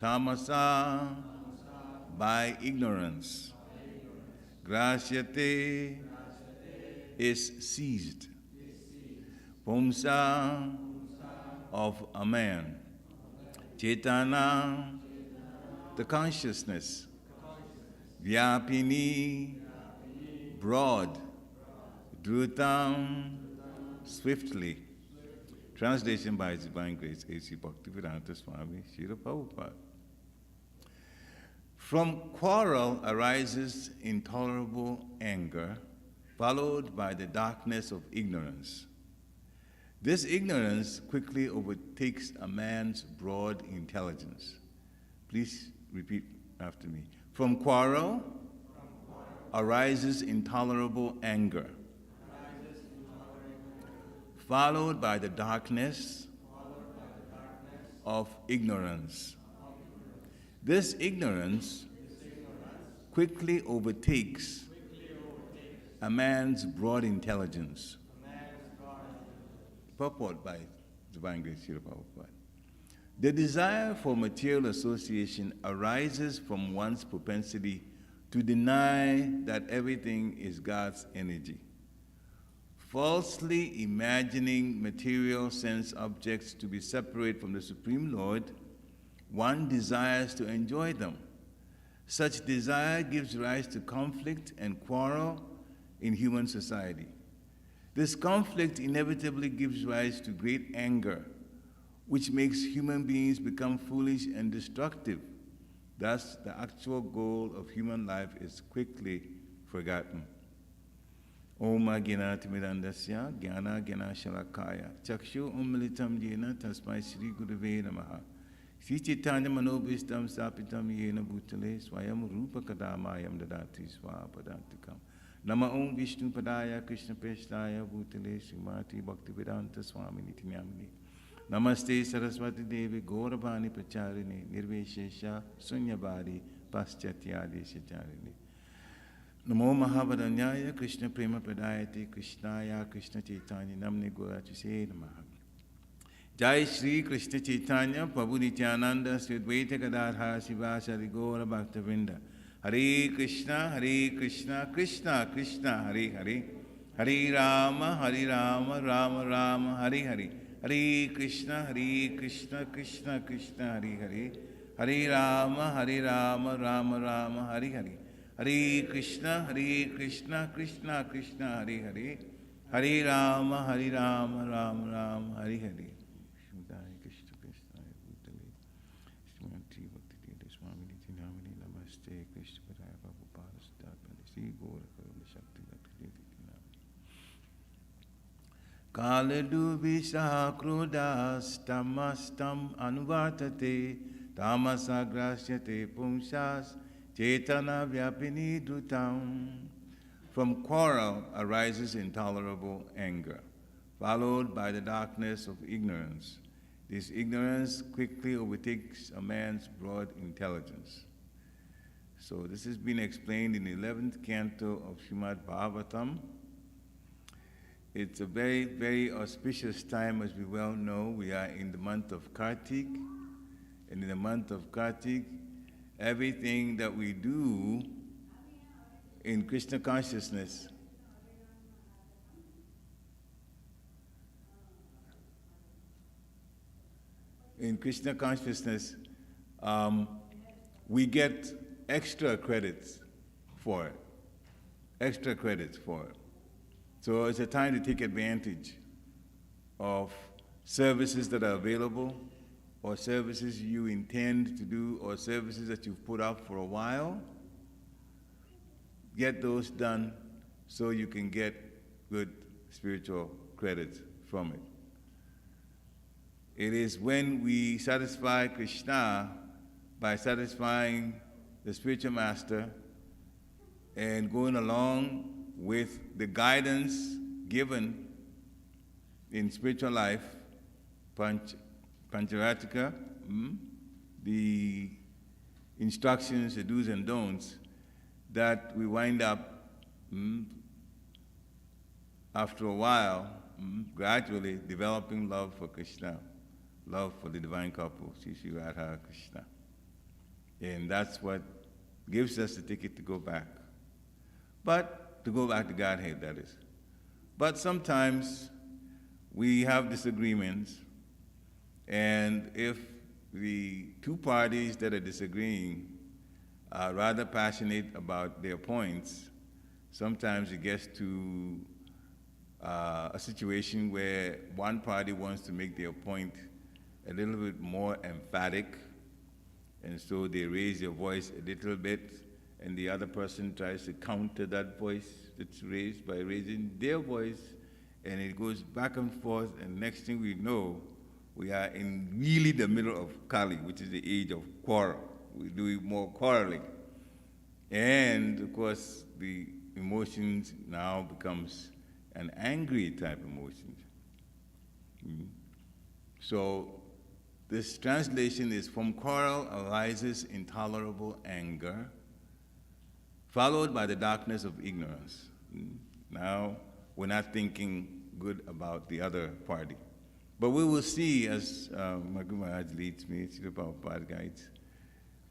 Tamasa, by ignorance. Graciate is seized. Pumsa, of a man. Chetana, the consciousness. Vyapini, broad. Drutam, swiftly. Translation by His Divine Grace A.C. Bhaktivedanta Swami Srila Prabhupada. From quarrel arises intolerable anger, followed by the darkness of ignorance. This ignorance quickly overtakes a man's broad intelligence. Please repeat after me. From quarrel arises intolerable anger, followed by the darkness of ignorance. This ignorance quickly overtakes a man's broad intelligence. Purport by Divine Grace Srila Prabhupada. The desire for material association arises from one's propensity to deny that everything is God's energy. Falsely imagining material sense objects to be separate from the Supreme Lord, one desires to enjoy them. Such desire gives rise to conflict and quarrel in human society. This conflict inevitably gives rise to great anger, which makes human beings become foolish and destructive. Thus, the actual goal of human life is quickly forgotten. Om Agyanati Mirandasya Gyana Gyana Shalakaya Chakshu Umlitam Yena Tasmai Shri Gurave Namaha Sri Chaitanya Manobhistam Sapitam Yena Bhutale Swayam Rupa Kadamayam Dadati Swapadantikam Nama Om Vishnu Padaya Krishna Peshtaya Bhutale Srimati Bhaktivedanta Swami Nitinyamini Namaste Saraswati Devi Gaurabhani Pracharini Nirveshesha Sunyabari Paschatyadi Shacharini Namo Mahavadanyaya Krishna Prema Pradayate Krishnaya Krishna Chaitanya Namne Gaurachise Namaha Jai Shri Krishna Chaitanya Prabhu Nityananda Sri Advaita Gadadhara Sivasari Gaura Bhaktivedanta Hare Krishna Krishna Krishna Hare Hare Hare Rama Rama Rama Hare Hare Hare Krishna Krishna Krishna Hare Hare Hare Rama Rama Rama Hare Hare Hare Krishna Krishna Krishna Hare Hare Hare Rama Rama Rama Hare Hare Shudaya Krishna Krishna Bhutale Srimati Bhaktivedanta Swami Nityanamini Namaste Krishna Padaya Prabhupada Siddhartha Sri Gaura Karuna Shakti Bhaktivedanta Kaladu Visa Krudas Tamastam Anuvartate Tamasa Grasyate Pumsas Chetana Vyapini Drutam. From quarrel arises intolerable anger, followed by the darkness of ignorance. This ignorance quickly overtakes a man's broad intelligence. So this has been explained in the 11th canto of Srimad Bhagavatam. It's a very, very auspicious time, as we well know. We are in the month of Kartik, and in the month of Kartik, everything that we do in Krishna consciousness we get extra credits for it. So it's a time to take advantage of services that are available, or services you intend to do, or services that you've put off for a while. Get those done so you can get good spiritual credits from it. It is when we satisfy Krishna by satisfying the spiritual master and going along with the guidance given in spiritual life, Pancharatika, the instructions, the do's and don'ts, that we wind up, after a while, gradually developing love for Krishna, love for the divine couple, Sri Sri Radha Krishna. And that's what gives us the ticket to go back. But to go back to Godhead, that is. But sometimes we have disagreements, and if the two parties that are disagreeing are rather passionate about their points, sometimes it gets to a situation where one party wants to make their point a little bit more emphatic, and so they raise their voice a little bit, and the other person tries to counter that voice that's raised by raising their voice, and it goes back and forth, and next thing we know, we are in really the middle of Kali, which is the age of quarrel. We do more quarreling. And of course, the emotions now becomes an angry type emotion. So this translation is, from quarrel arises intolerable anger, followed by the darkness of ignorance. Now, we're not thinking good about the other party. But we will see, as my Guru Maharaj leads me, Srila Prabhupada guides,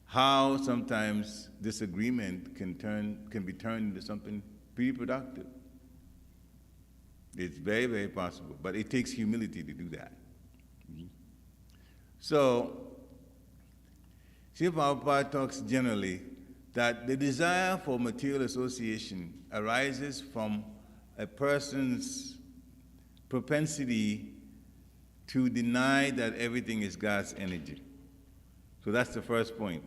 how sometimes disagreement can be turned into something pretty productive. It's very, very possible, but it takes humility to do that. So, Srila Prabhupada talks generally that the desire for material association arises from a person's propensity to deny that everything is God's energy. So that's the first point.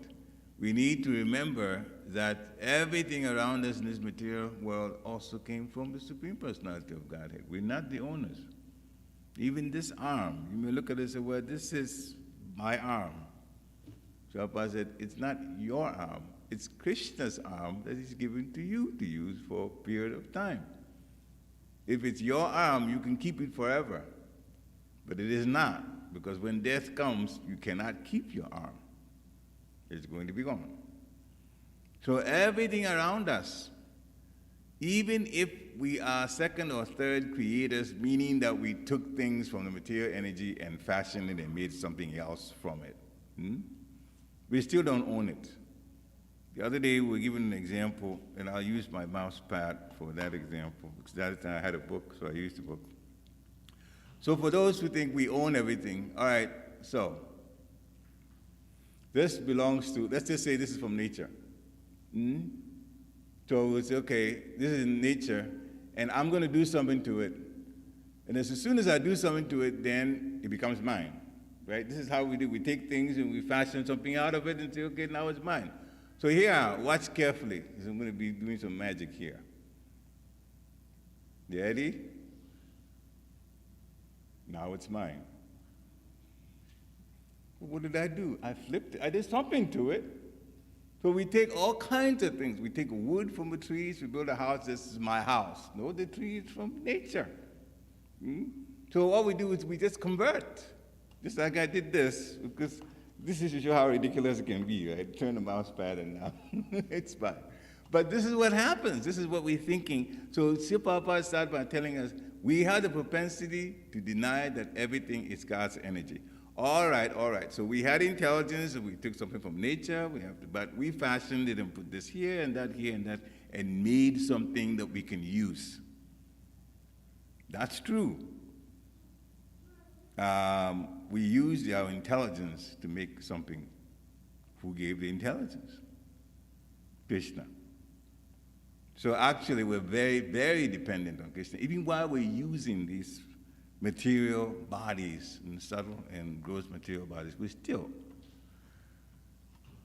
We need to remember that everything around us in this material world also came from the Supreme Personality of Godhead. We're not the owners. Even this arm, you may look at it and say, well, this is my arm. So Prabhupada said, it's not your arm. It's Krishna's arm that is given to you to use for a period of time. If it's your arm, you can keep it forever. But it is not, because when death comes, you cannot keep your arm. It's going to be gone. So everything around us, even if we are second or third creators, meaning that we took things from the material energy and fashioned it and made something else from it, we still don't own it. The other day we were given an example, and I'll use my mouse pad for that example, because that time I had a book, so I used the book. So for those who think we own everything, all right, so this belongs to, let's just say this is from nature. So it's okay, this is nature, and I'm going to do something to it. And as soon as I do something to it, then it becomes mine, right? This is how we do. We take things and we fashion something out of it and say, okay, now it's mine. So here, watch carefully, because I'm going to be doing some magic here. You ready? Now it's mine. What did I do? I flipped it. I did something to it. So we take all kinds of things. We take wood from the trees. We build a house. This is my house. No, the tree is from nature. So what we do is we just convert. Just like I did this, because this is to show how ridiculous it can be, right? Turn the mouse pad and now it's fine. But this is what happens. This is what we're thinking. So Srila Prabhupada started by telling us, we have the propensity to deny that everything is God's energy. All right. So we had intelligence, and we took something from nature, but we fashioned it and put this here and that, and made something that we can use. That's true. We used our intelligence to make something. Who gave the intelligence? Krishna. So actually, we're very, very dependent on Krishna. Even while we're using these material bodies, and subtle and gross material bodies, we still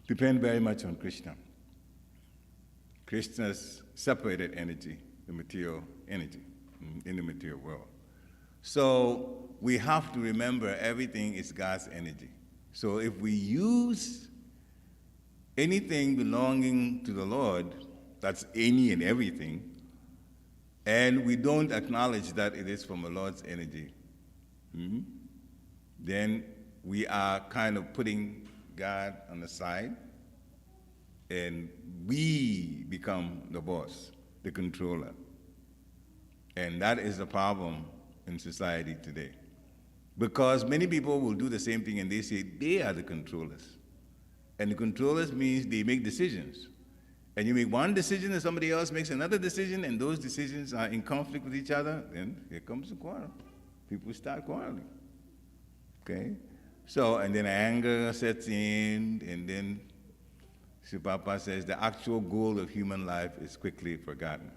depend very much on Krishna. Krishna's separated energy, the material energy in the material world. So we have to remember everything is God's energy. So if we use anything belonging to the Lord, that's any and everything, and we don't acknowledge that it is from the Lord's energy, then we are kind of putting God on the side, and we become the boss, the controller. And that is the problem in society today. Because many people will do the same thing and they say they are the controllers. And the controllers means they make decisions. And you make one decision and somebody else makes another decision, and those decisions are in conflict with each other, then here comes the quarrel. People start quarreling. Okay? So, and then anger sets in, and then Sri Prabhupada says the actual goal of human life is quickly forgotten.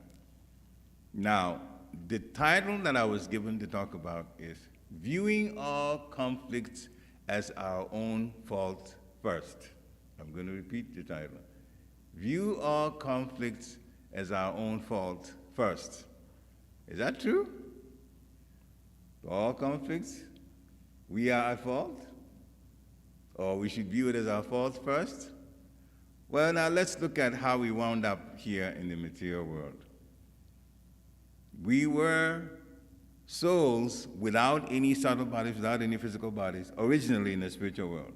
Now, the title that I was given to talk about is Viewing All Conflicts as Our Own Fault First. I'm going to repeat the title. View all conflicts as our own fault first. Is that true? All conflicts, we are at fault? Or we should view it as our fault first? Well, now let's look at how we wound up here in the material world. We were souls without any subtle bodies, without any physical bodies, originally in the spiritual world.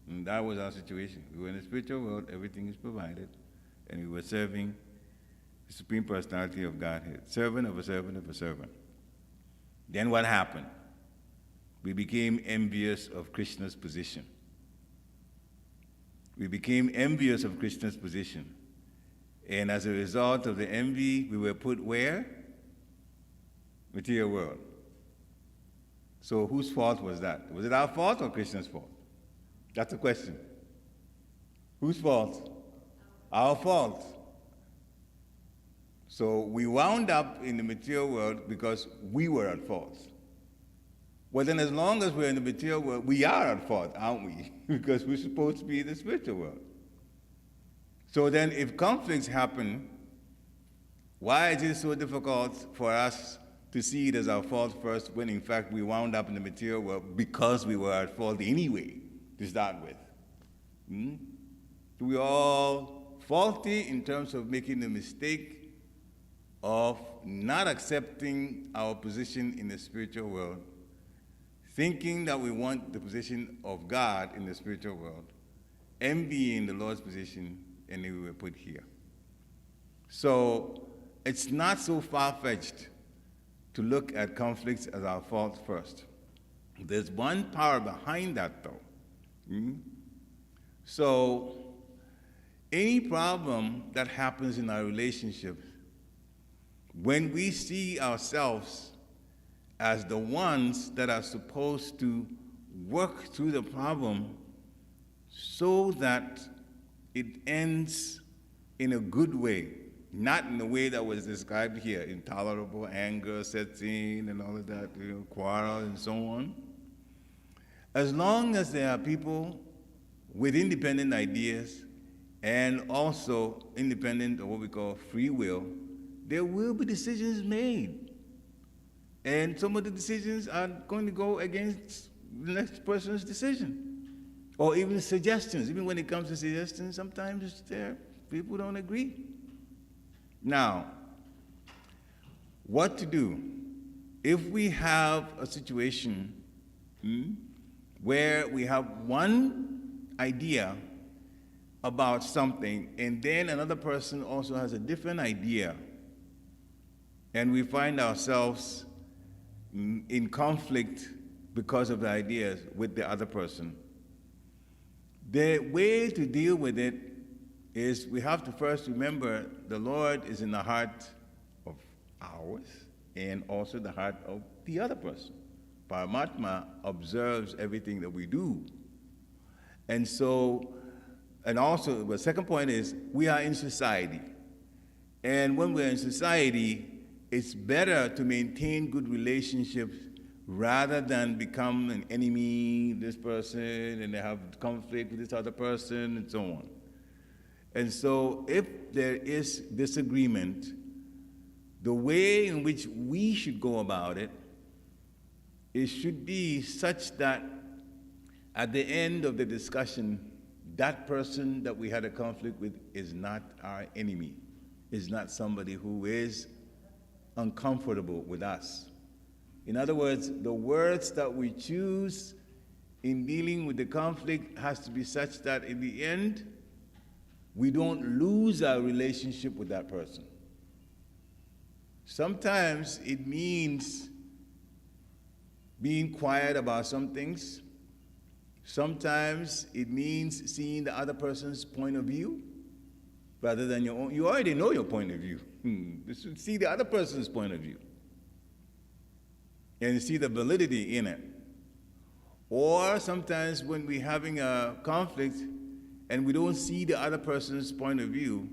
And that was our situation. We were in the spiritual world, everything is provided, and we were serving the Supreme Personality of Godhead, servant of a servant of a servant. Then what happened? We became envious of Krishna's position. We became envious of Krishna's position. And as a result of the envy, we were put where? Material world. So whose fault was that? Was it our fault or Krishna's fault? That's the question. Whose fault? Our fault. So we wound up in the material world because we were at fault. Well, then as long as we're in the material world, we are at fault, aren't we? Because we're supposed to be in the spiritual world. So then if conflicts happen, why is it so difficult for us to see it as our fault first when in fact we wound up in the material world because we were at fault anyway to start with? We are all faulty in terms of making the mistake of not accepting our position in the spiritual world, thinking that we want the position of God in the spiritual world, envying the Lord's position, and then we were put here. So it's not so far-fetched to look at conflicts as our fault first. There's one power behind that, though. So any problem that happens in our relationships, when we see ourselves as the ones that are supposed to work through the problem so that it ends in a good way, not in the way that was described here, intolerable anger sets in and all of that, quarrel and so on. As long as there are people with independent ideas and also independent of what we call free will, there will be decisions made. And some of the decisions are going to go against the next person's decision. Or even suggestions. Even when it comes to suggestions, sometimes people don't agree. Now, what to do if we have a situation where we have one idea about something and then another person also has a different idea, and we find ourselves in conflict because of the ideas with the other person? The way to deal with it is we have to first remember the Lord is in the heart of ours and also the heart of the other person. Paramatma observes everything that we do. And so, and also, the second point is we are in society. And when we're in society, it's better to maintain good relationships rather than become an enemy, this person, and they have conflict with this other person, and so on. And so if there is disagreement, the way in which we should go about it, it should be such that at the end of the discussion, that person that we had a conflict with is not our enemy, is not somebody who is uncomfortable with us. In other words, the words that we choose in dealing with the conflict has to be such that in the end, we don't lose our relationship with that person. Sometimes it means being quiet about some things Sometimes it means seeing the other person's point of view rather than your own. You already know your point of view. See the other person's point of view and see the validity in it. Or sometimes when we're having a conflict and we don't see the other person's point of view,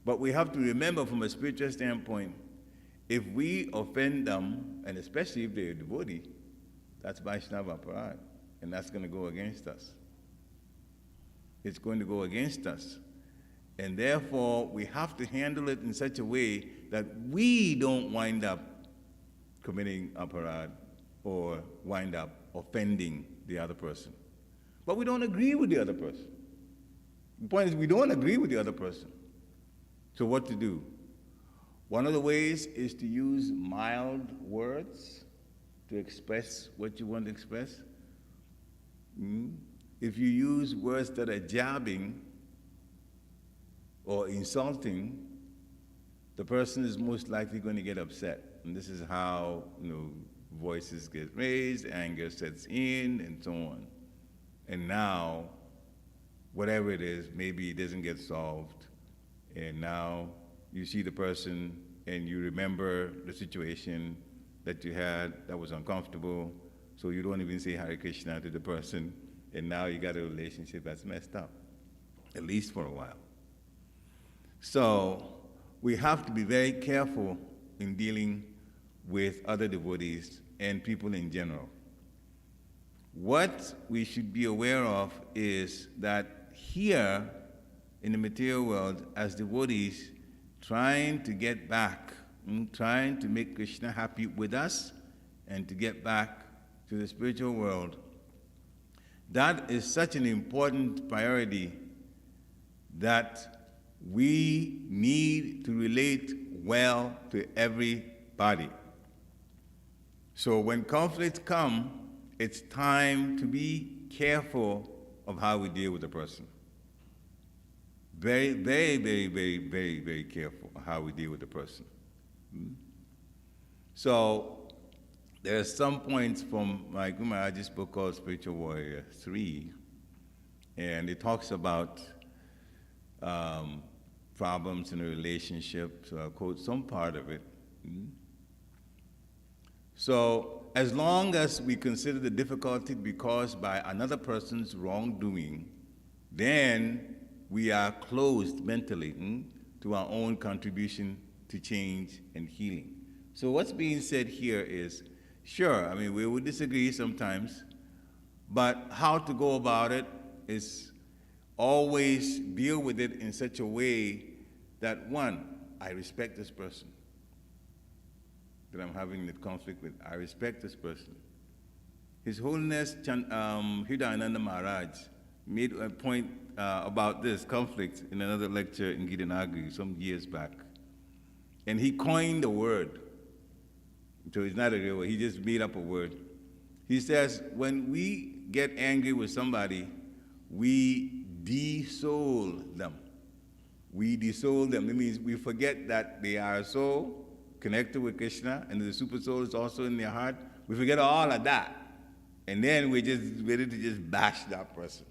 but we have to remember from a spiritual standpoint, if we offend them, and especially if they're a devotee, that's Vaishnava Aparad, and that's going to go against us. It's going to go against us. And therefore, we have to handle it in such a way that we don't wind up committing aparad or wind up offending the other person. But we don't agree with the other person. The point is we don't agree with the other person. So what to do? One of the ways is to use mild words to express what you want to express. If you use words that are jabbing or insulting, the person is most likely going to get upset. And this is how, voices get raised, anger sets in, and so on. And now, whatever it is, maybe it doesn't get solved. And now you see the person and you remember the situation that you had that was uncomfortable, so you don't even say Hare Krishna to the person, and now you got a relationship that's messed up, at least for a while. So we have to be very careful in dealing with other devotees and people in general. What we should be aware of is that here in the material world, as devotees, trying to get back, trying to make Krishna happy with us and to get back to the spiritual world, that is such an important priority that we need to relate well to everybody. So when conflicts come, it's time to be careful of how we deal with the person. Very, very, very, very, very, very careful how we deal with the person. So there are some points from my Guru Maharaj's book called Spiritual Warrior 3, and it talks about problems in a relationship, so I'll quote some part of it. So as long as we consider the difficulty to be caused by another person's wrongdoing, then we are closed mentally to our own contribution to change and healing. So what's being said here is, sure, we would disagree sometimes, but how to go about it is always deal with it in such a way that, one, I respect this person that I'm having the conflict with. I respect this person. His Holiness Hridayananda Maharaj made a point about this conflict in another lecture in Gitanagari some years back. And he coined a word. So it's not a real word, he just made up a word. He says, when we get angry with somebody, we de-soul them. We de-soul them. It means we forget that they are a soul connected with Krishna, and the super soul is also in their heart. We forget all of that. And then we're just ready to just bash that person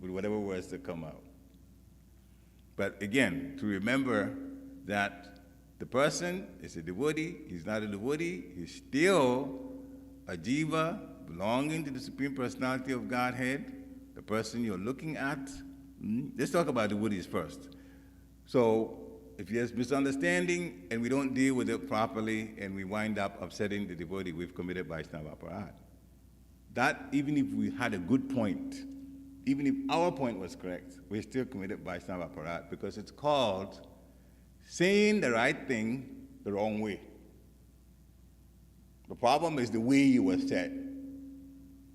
with whatever words that come out. But again, to remember that the person is a devotee, he's not a devotee, he's still a jiva belonging to the Supreme Personality of Godhead, the person you're looking at. Let's talk about devotees first. So if there's misunderstanding and we don't deal with it properly and we wind up upsetting the devotee, we've committed Vaishnava Aparad. That, even if we had a good point, even if our point was correct, we still committed Vaishnava Aparad because it's called saying the right thing the wrong way. The problem is the way it was said.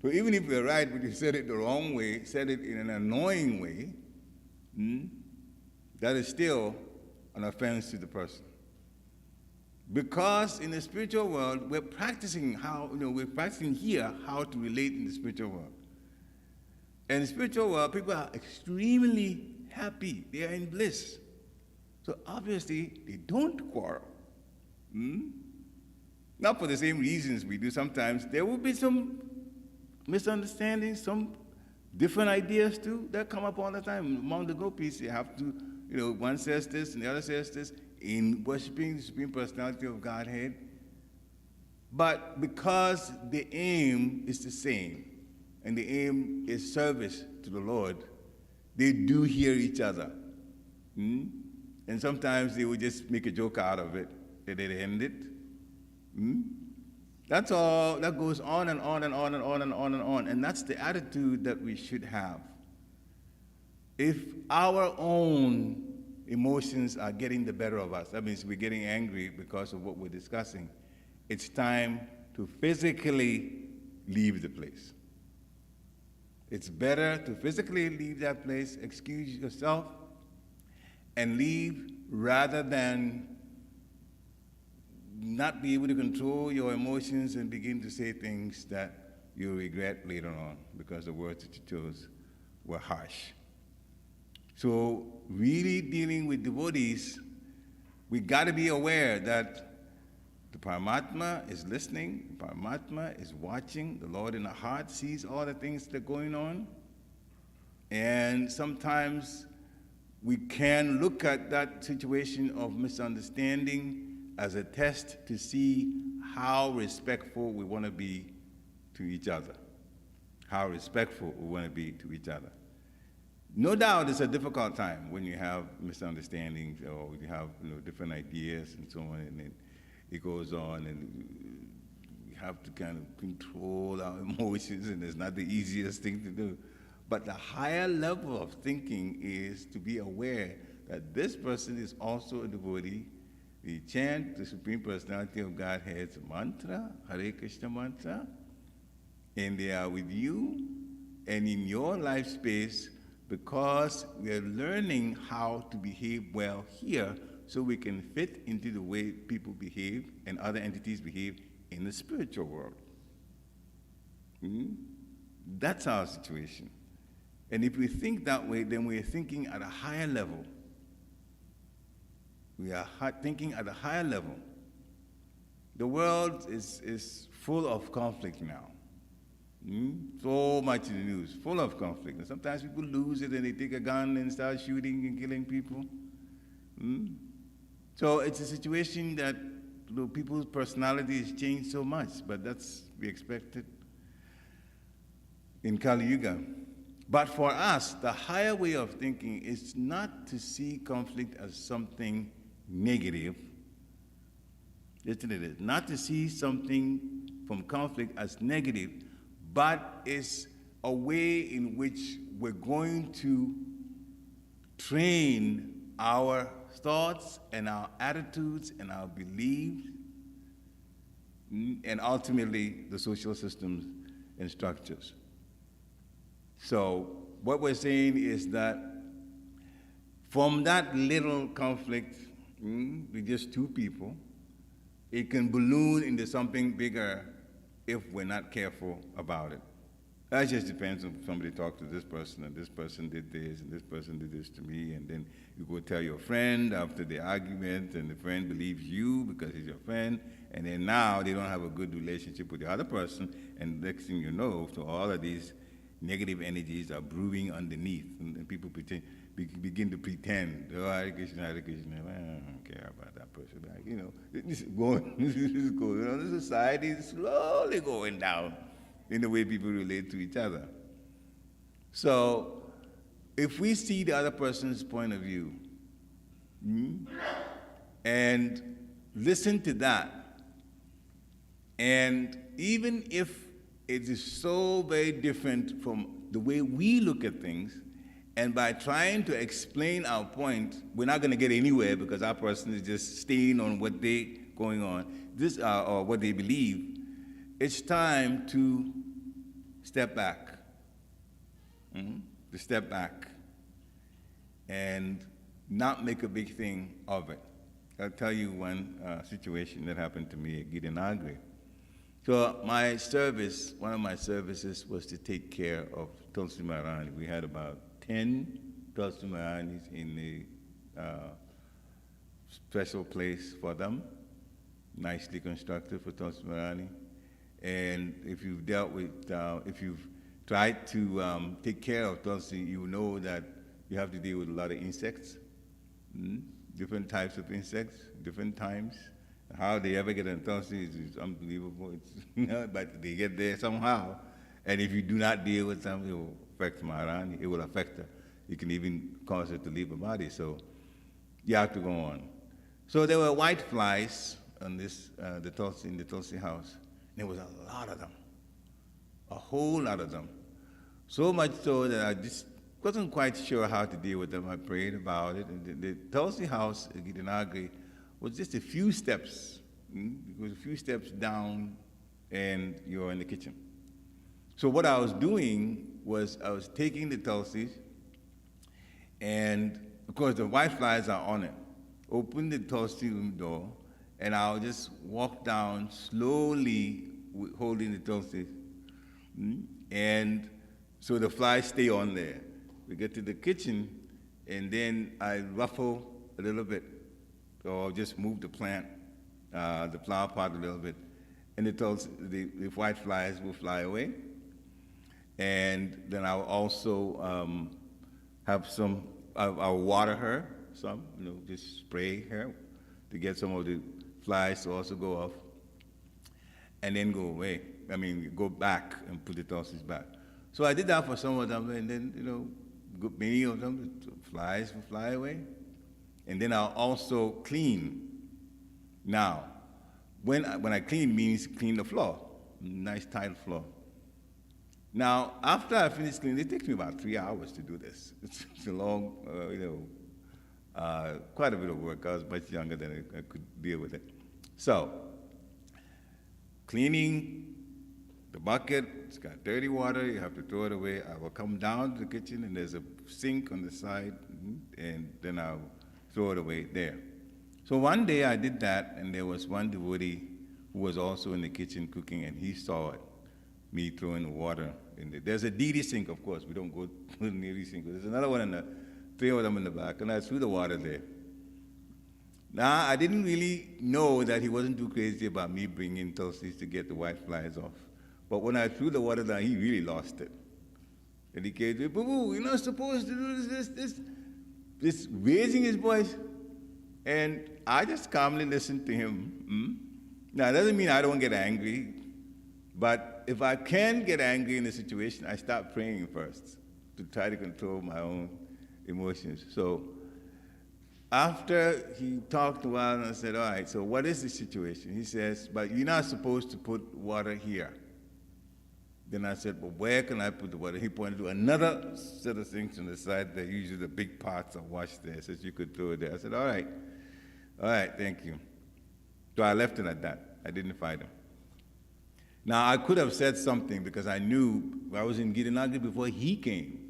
So even if you're right, but you said it the wrong way, said it in an annoying way, that is still an offense to the person. Because in the spiritual world, we're practicing here how to relate in the spiritual world. And in the spiritual world, people are extremely happy. They are in bliss. So obviously, they don't quarrel. Not for the same reasons we do sometimes. There will be some misunderstandings, some different ideas too, that come up all the time. Among the gopis, you have to, one says this and the other says this in worshiping the Supreme Personality of Godhead. But because the aim is the same, and the aim is service to the Lord, they do hear each other. And sometimes they will just make a joke out of it, and they end it. That's all. That goes on and on and on and on and on and on. And that's the attitude that we should have. If our own emotions are getting the better of us, that means we're getting angry because of what we're discussing, it's time to physically leave the place. It's better to physically leave that place, excuse yourself, and leave rather than not be able to control your emotions and begin to say things that you'll regret later on because the words that you chose were harsh. So really dealing with devotees, we got to be aware that the Paramatma is listening, the Paramatma is watching, the Lord in the heart sees all the things that are going on, and sometimes we can look at that situation of misunderstanding as a test to see how respectful we want to be to each other. How respectful we want to be to each other. No doubt it's a difficult time when you have misunderstandings or you have different ideas and so on, and then it goes on, and we have to kind of control our emotions, and it's not the easiest thing to do. But the higher level of thinking is to be aware that this person is also a devotee. They chant the Supreme Personality of Godhead's mantra, Hare Krishna mantra, and they are with you and in your life space because we are learning how to behave well here so we can fit into the way people behave and other entities behave in the spiritual world. That's our situation. And if we think that way, then we are thinking at a higher level. We are thinking at a higher level. The world is full of conflict now. So much in the news, full of conflict. And sometimes people lose it and they take a gun and start shooting and killing people. So it's a situation that people's personalities change so much, but that's to be expected in Kali Yuga. But for us, the higher way of thinking is not to see conflict as something negative. Listen to this. Not to see something from conflict as negative, but it's a way in which we're going to train our thoughts and our attitudes and our beliefs and ultimately the social systems and structures. So what we're saying is that from that little conflict with just two people, it can balloon into something bigger if we're not careful about it. That just depends on somebody talked to this person, and this person did this, and this person did this to me, and then you go tell your friend after the argument, and the friend believes you because he's your friend, and then now they don't have a good relationship with the other person, and next thing you know, so all of these negative energies are brewing underneath, and people begin to pretend, oh, Hare Krishna, I don't care about that person. This is going, the society is slowly going down in the way people relate to each other. So, if we see the other person's point of view and listen to that, and even if it is so very different from the way we look at things, and by trying to explain our point, we're not going to get anywhere because our person is just staying on what they're going on, or what they believe. It's time to step back. To step back and not make a big thing of it. I'll tell you one situation that happened to me at Gitanagri. So my service, one of my services was to take care of Tulsi Maharani. We had about 10 Tulsi Maharanis in the special place for them, nicely constructed for Tulsi Maharani. And if you've dealt with, if you've tried to take care of Tulsi, you know that you have to deal with a lot of insects, different types of insects, different times. How they ever get on Tulsi is unbelievable. But they get there somehow. And if you do not deal with them, it will affect Maharani. It will affect her. It can even cause her to leave her body. So you have to go on. So there were white flies on this, in the Tulsi house. There was a lot of them, a whole lot of them. So much so that I just wasn't quite sure how to deal with them. I prayed about it. And the Tulsi house, Gitanagri, was just a few steps. It was a few steps down, and you're in the kitchen. So what I was doing was I was taking the Tulsis, and of course the white flies are on it. Open the Tulsi room door, and I'll just walk down slowly holding the Tulsis. And so the flies stay on there. We get to the kitchen, and then I ruffle a little bit, or just move the plant, the flower pot a little bit, and the white flies will fly away. And then I'll also have some, I'll water her some, just spray her to get some of the flies to also go off, and then go away. I mean, go back and put the Tulsis back. So I did that for some of them, and then, many of them, the flies will fly away. And then I'll also clean. Now, when I clean means clean the floor, nice tile floor. Now, after I finish cleaning, it takes me about 3 hours to do this. It's a long, quite a bit of work. I was much younger than I could deal with it. So, cleaning the bucket, it's got dirty water, you have to throw it away. I will come down to the kitchen, and there's a sink on the side, and then I'll throw it away there. So one day I did that, and there was one devotee who was also in the kitchen cooking, and he saw it, me throwing the water in there. There's a DD sink, of course. We don't go near the sink. There's another one, three of them in the back, and I threw the water there. Now, I didn't really know that he wasn't too crazy about me bringing Tulsis to get the white flies off. But when I threw the water down, he really lost it. And he came to me, "Boo, you're not supposed to do this, raising his voice." And I just calmly listened to him. Now, it doesn't mean I don't get angry, but if I can get angry in a situation, I start praying first to try to control my own emotions. So after he talked a while, and I said, "All right, so what is the situation?" He says, "But you're not supposed to put water here." Then I said, "Well, where can I put the water?" He pointed to another set of things on the side that usually the big pots are washed there. He says, "You could throw it there." I said, all right, thank you. So I left it at that. I didn't fight him. Now, I could have said something because I knew I was in Gitanagri before he came.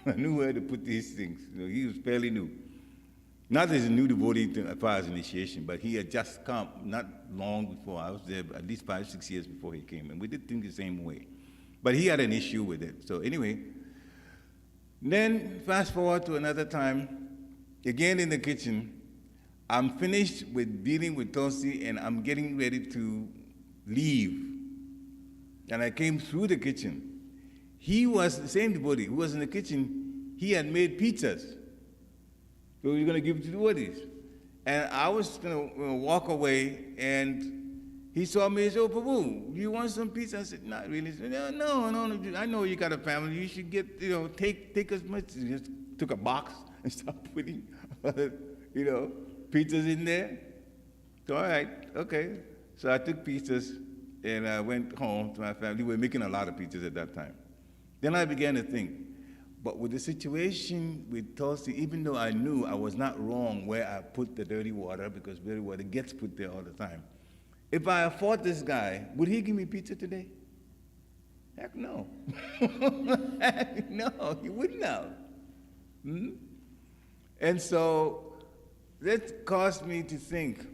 I knew where to put these things. He was fairly new. Not as a new devotee as far as initiation, but he had just come not long before. I was there at least 5-6 years before he came, and we did things the same way. But he had an issue with it. So anyway, then fast forward to another time, again in the kitchen, I'm finished with dealing with Tulsi, and I'm getting ready to leave. And I came through the kitchen. He was the same devotee who was in the kitchen. He had made pizzas. So we were going to give it to the devotees. And I was going to walk away, and he saw me and said, "Oh, Prabhu, do you want some pizza?" I said, "Not really." He said, No, I know you got a family. You should get, take as much. He just took a box and started putting, pizzas in there. So, all right, okay. So I took pizzas, and I went home to my family. We were making a lot of pizzas at that time. Then I began to think, but with the situation with Tulsi, even though I knew I was not wrong where I put the dirty water, because dirty water gets put there all the time, if I fought this guy, would he give me pizza today? Heck no. Heck no, he wouldn't have. And so that caused me to think,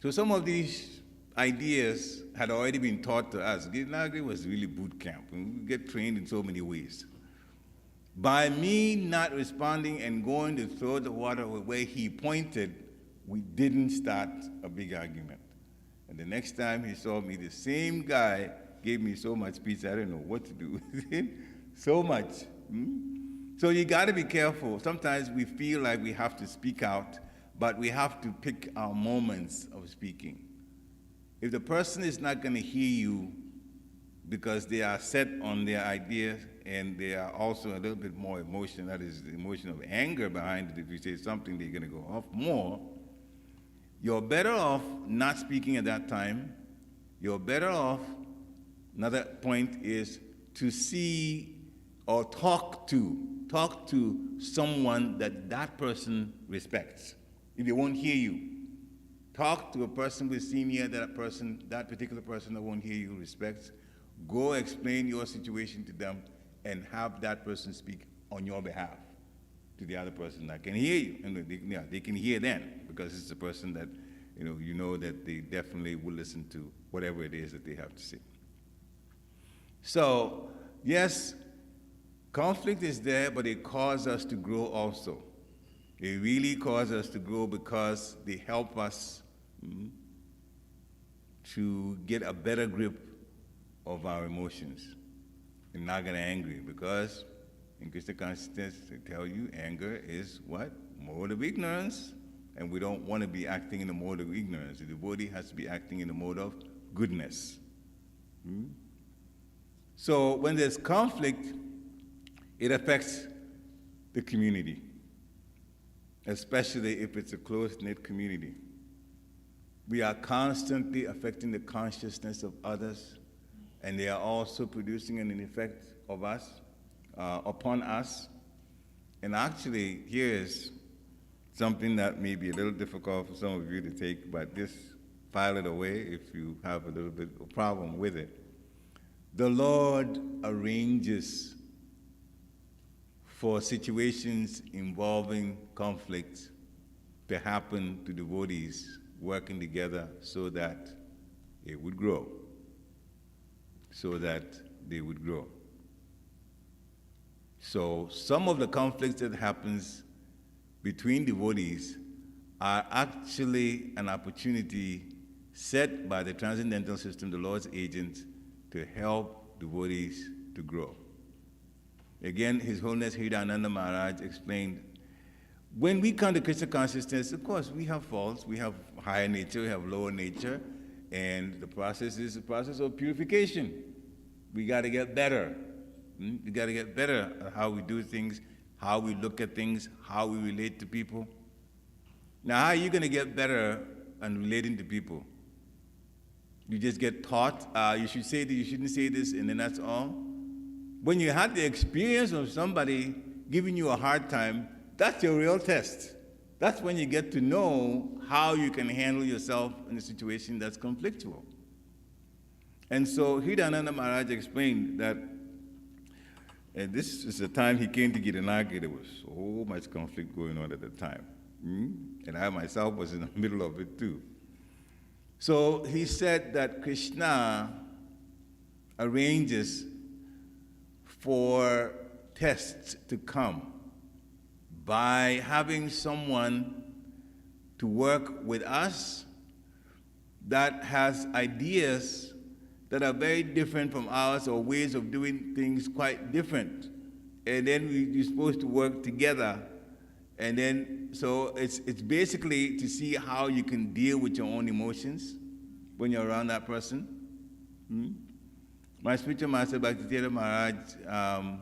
So some of these ideas had already been taught to us. Gitanagri was really boot camp, and we get trained in so many ways. By me not responding and going to throw the water where he pointed, we didn't start a big argument. And the next time he saw me, the same guy gave me so much peace, I didn't know what to do with it. So much. So you got to be careful. Sometimes we feel like we have to speak out, but we have to pick our moments of speaking. If the person is not going to hear you because they are set on their ideas and they are also a little bit more emotional, that is the emotion of anger behind it, if you say something, they're going to go off more, you're better off not speaking at that time. You're better off, another point is to see or talk to someone that person respects. If they won't hear you, talk to a person with senior that particular person that won't hear you respects. Go explain your situation to them and have that person speak on your behalf to the other person that can hear you. And they can hear then, because it's a person that you know that they definitely will listen to whatever it is that they have to say. So, yes, conflict is there, but it causes us to grow also. They really cause us to grow because they help us to get a better grip of our emotions and not get angry, because in Krishna consciousness they tell you anger is what? Mode of ignorance, and we don't want to be acting in the mode of ignorance. The devotee has to be acting in the mode of goodness. So when there's conflict, it affects the community, especially if it's a close-knit community. We are constantly affecting the consciousness of others, and they are also producing an effect of us, upon us. And actually, here's something that may be a little difficult for some of you to take, but just file it away if you have a little bit of a problem with it. The Lord arranges for situations involving conflict to happen to devotees working together so that it would grow, so that they would grow. So some of the conflicts that happens between devotees are actually an opportunity set by the transcendental system, the Lord's agent, to help devotees to grow. Again, His Holiness Hridayananda Maharaj explained, when we come to Krishna consciousness, of course, we have faults, we have higher nature, we have lower nature, and the process is the process of purification. We got to get better. We got to get better at how we do things, how we look at things, how we relate to people. Now, how are you going to get better at relating to people? You just get taught, you should say this, you shouldn't say this, and then that's all? When you had the experience of somebody giving you a hard time, that's your real test. That's when you get to know how you can handle yourself in a situation that's conflictual. And so Hridayananda Maharaj explained that this is the time he came to Girinagiri. There was so much conflict going on at the time. And I myself was in the middle of it too. So he said that Krishna arranges for tests to come by having someone to work with us that has ideas that are very different from ours, or ways of doing things quite different. And then we're supposed to work together. And then, so it's basically to see how you can deal with your own emotions when you're around that person. My spiritual master, Bhaktivedanta Maharaj,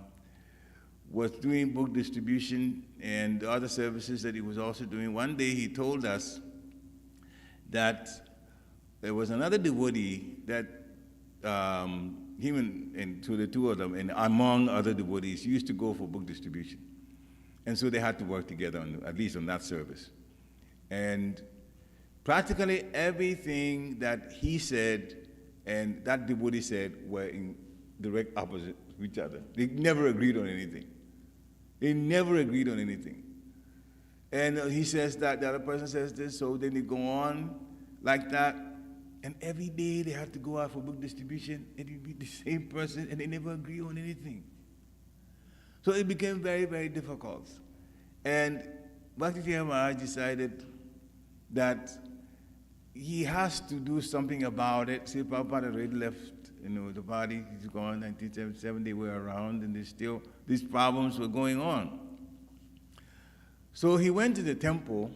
was doing book distribution and other services that he was also doing. One day he told us that there was another devotee that him and to the two of them, and among other devotees, used to go for book distribution. And so they had to work together, at least on that service. And practically everything that he said and that devotee said were in direct opposite of each other. They never agreed on anything. They never agreed on anything. And he says that, the other person says this, so then they go on like that. And every day they have to go out for book distribution, and it would be the same person, and they never agree on anything. So it became very, very difficult. And Bhaktivedanta Maharaj decided that he has to do something about it. See, Prabhupada already left, the body. He's gone. 1977, they were around, and these problems were going on. So he went to the temple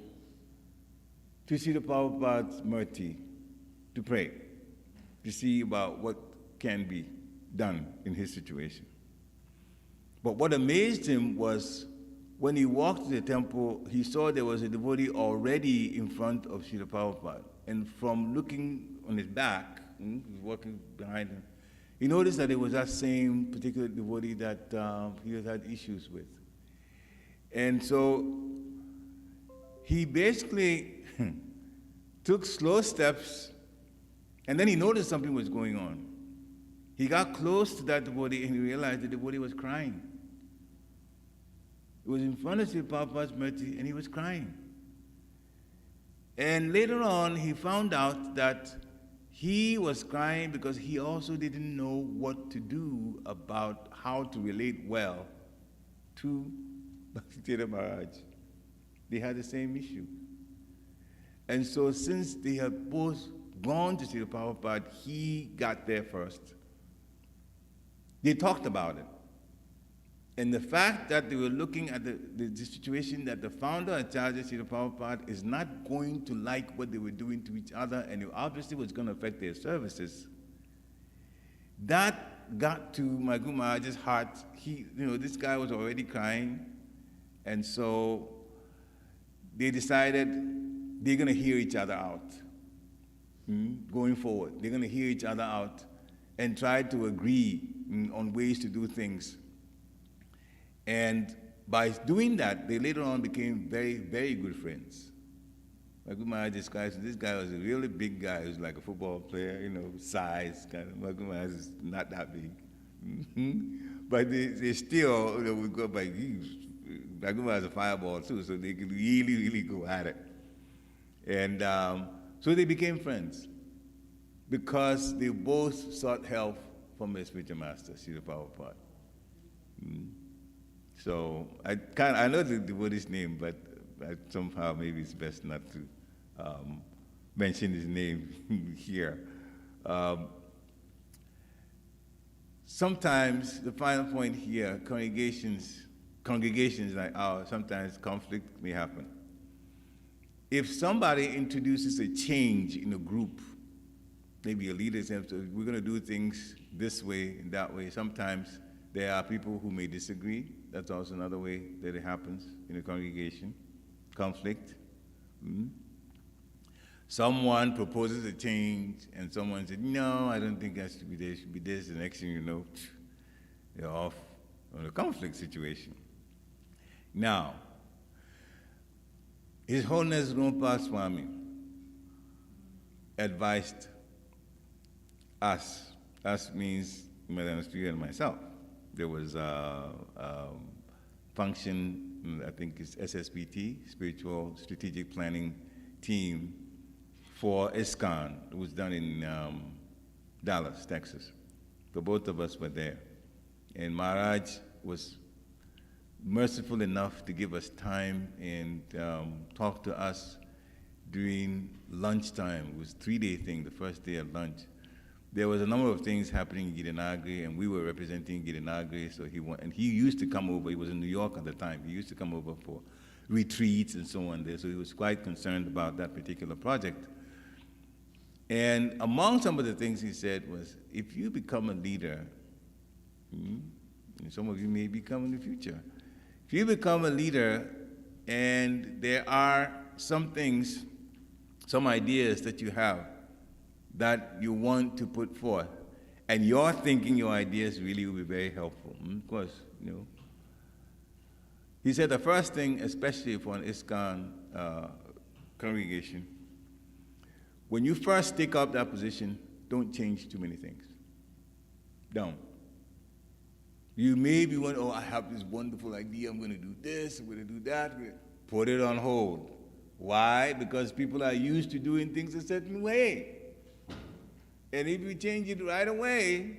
to see the Prabhupada's Murti, to pray, to see about what can be done in his situation. But what amazed him was when he walked to the temple, he saw there was a devotee already in front of Srila Prabhupada. And from looking on his back, he was walking behind him, he noticed that it was that same particular devotee that he had issues with. And so he basically took slow steps, and then he noticed something was going on. He got close to that devotee, and he realized the devotee was crying. It was in front of Srila Prabhupada's Murti, and he was crying. And later on, he found out that he was crying because he also didn't know what to do about how to relate well to Bhaktivedanta Maharaj. They had the same issue. And so since they had both gone to Srila Prabhupada, he got there first. They talked about it. And the fact that they were looking at the situation that the founder and Acharya Srila Prabhupada is not going to like what they were doing to each other, and it obviously was going to affect their services, that got to my Guru Maharaj's heart. This guy was already crying, and so they decided they're going to hear each other out. Going forward, they're going to hear each other out and try to agree on ways to do things. And by doing that, they later on became very, very good friends. My Guru Maharaj describes this guy was a really big guy. He was like a football player, size kind of. My Guru Maharaj is not that big. But they still would go by. My Guru Maharaj is a fireball too, so they could really, really go at it. And so they became friends because they both sought help from their spiritual master, Srila Prabhupada. So I know the devotee's name, but somehow maybe it's best not to mention his name here. Sometimes the final point here, congregations like ours, sometimes conflict may happen. If somebody introduces a change in a group, maybe a leader says, we're going to do things this way and that way, sometimes there are people who may disagree. That's also another way that it happens in a congregation. Conflict. Someone proposes a change, and someone said, no, I don't think that should be there, it should be this. The next thing you know, they're off on a conflict situation. Now, His Holiness Bhakti Swami advised us means Madam Studio and myself. There was a function, I think it's SSPT, Spiritual Strategic Planning Team for ISKCON. It was done in Dallas, Texas. So both of us were there. And Maharaj was merciful enough to give us time and talk to us during lunchtime. It was a 3-day thing, the first day of lunch. There was a number of things happening in Girinagri, and we were representing Girinagri, so he used to come over. He was in New York at the time. He used to come over for retreats and so on there, so he was quite concerned about that particular project. And among some of the things he said was, if you become a leader, and some of you may become in the future, if you become a leader and there are some things, some ideas that you have that you want to put forth, and you're thinking your ideas really will be very helpful. Of course, He said the first thing, especially for an ISKCON congregation, when you first take up that position, don't change too many things. Don't. You may be wondering, I have this wonderful idea, I'm going to do this, I'm going to do that. Put it on hold. Why? Because people are used to doing things a certain way. And if you change it right away,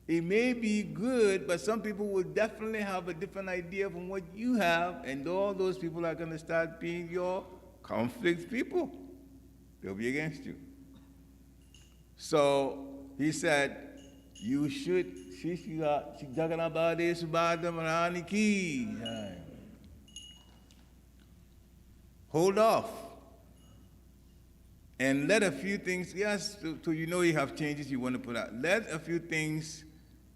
it may be good, but some people will definitely have a different idea from what you have, and all those people are going to start being your conflict people. they'll be against you. So he said, you should, hold off and let a few things, yes, so you know you have changes you want to put out. Let a few things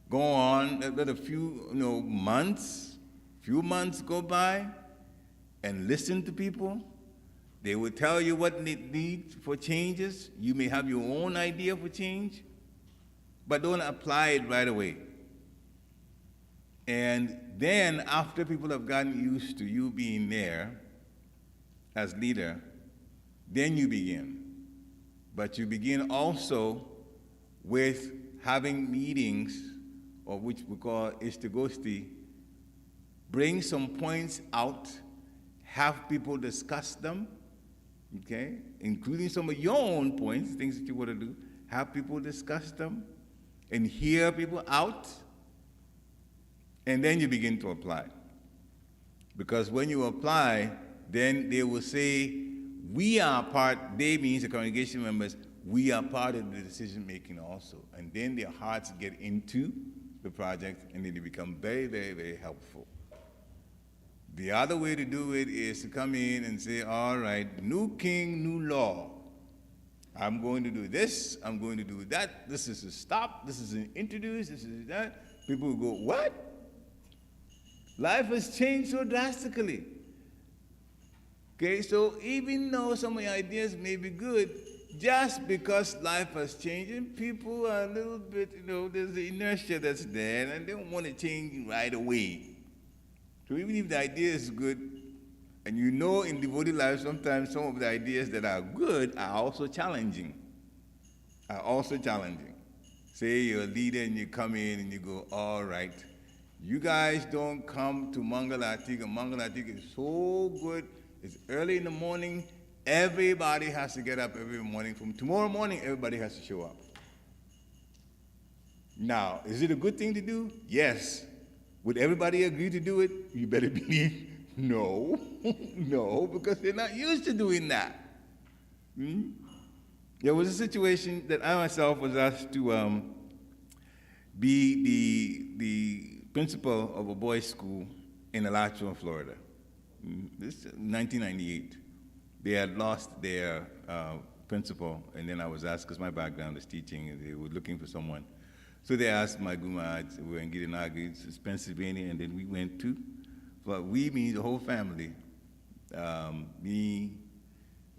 go on, let a few months go by, and listen to people. They will tell you what they need for changes. You may have your own idea for change, but don't apply it right away. And then after people have gotten used to you being there as leader, then you begin. But you begin also with having meetings, or which we call ISKCON. Bring some points out, have people discuss them, okay? Including some of your own points, things that you want to do. Have people discuss them and hear people out, and then you begin to apply. Because when you apply, then they will say, we are part, they means the congregation members, we are part of the decision making also. And then their hearts get into the project, and then they become very, very, very helpful. The other way to do it is to come in and say, all right, new king, new law. I'm going to do this, I'm going to do that. This is a stop, this is an introduce, this is that. People will go, what? Life has changed so drastically. Okay, so even though some of the ideas may be good, just because life has changed, and people are a little bit, there's the inertia that's there, and they don't want to change right away. So even if the idea is good, and in devotee life, sometimes some of the ideas that are good are also challenging. Say you're a leader and you come in and you go, all right, you guys don't come to Mangalatik, and Mangalatik is so good. It's early in the morning. Everybody has to get up every morning. From tomorrow morning, everybody has to show up. Now, is it a good thing to do? Yes. Would everybody agree to do it? You better believe no. No, because they're not used to doing that. There was a situation that I myself was asked to be the principal of a boys' school in Alachua, Florida. This is 1998. They had lost their principal, and then I was asked, because my background is teaching, and they were looking for someone. So they asked my Gumad, we were in Girinagi, Pennsylvania, and then we went to, but we means the whole family, me,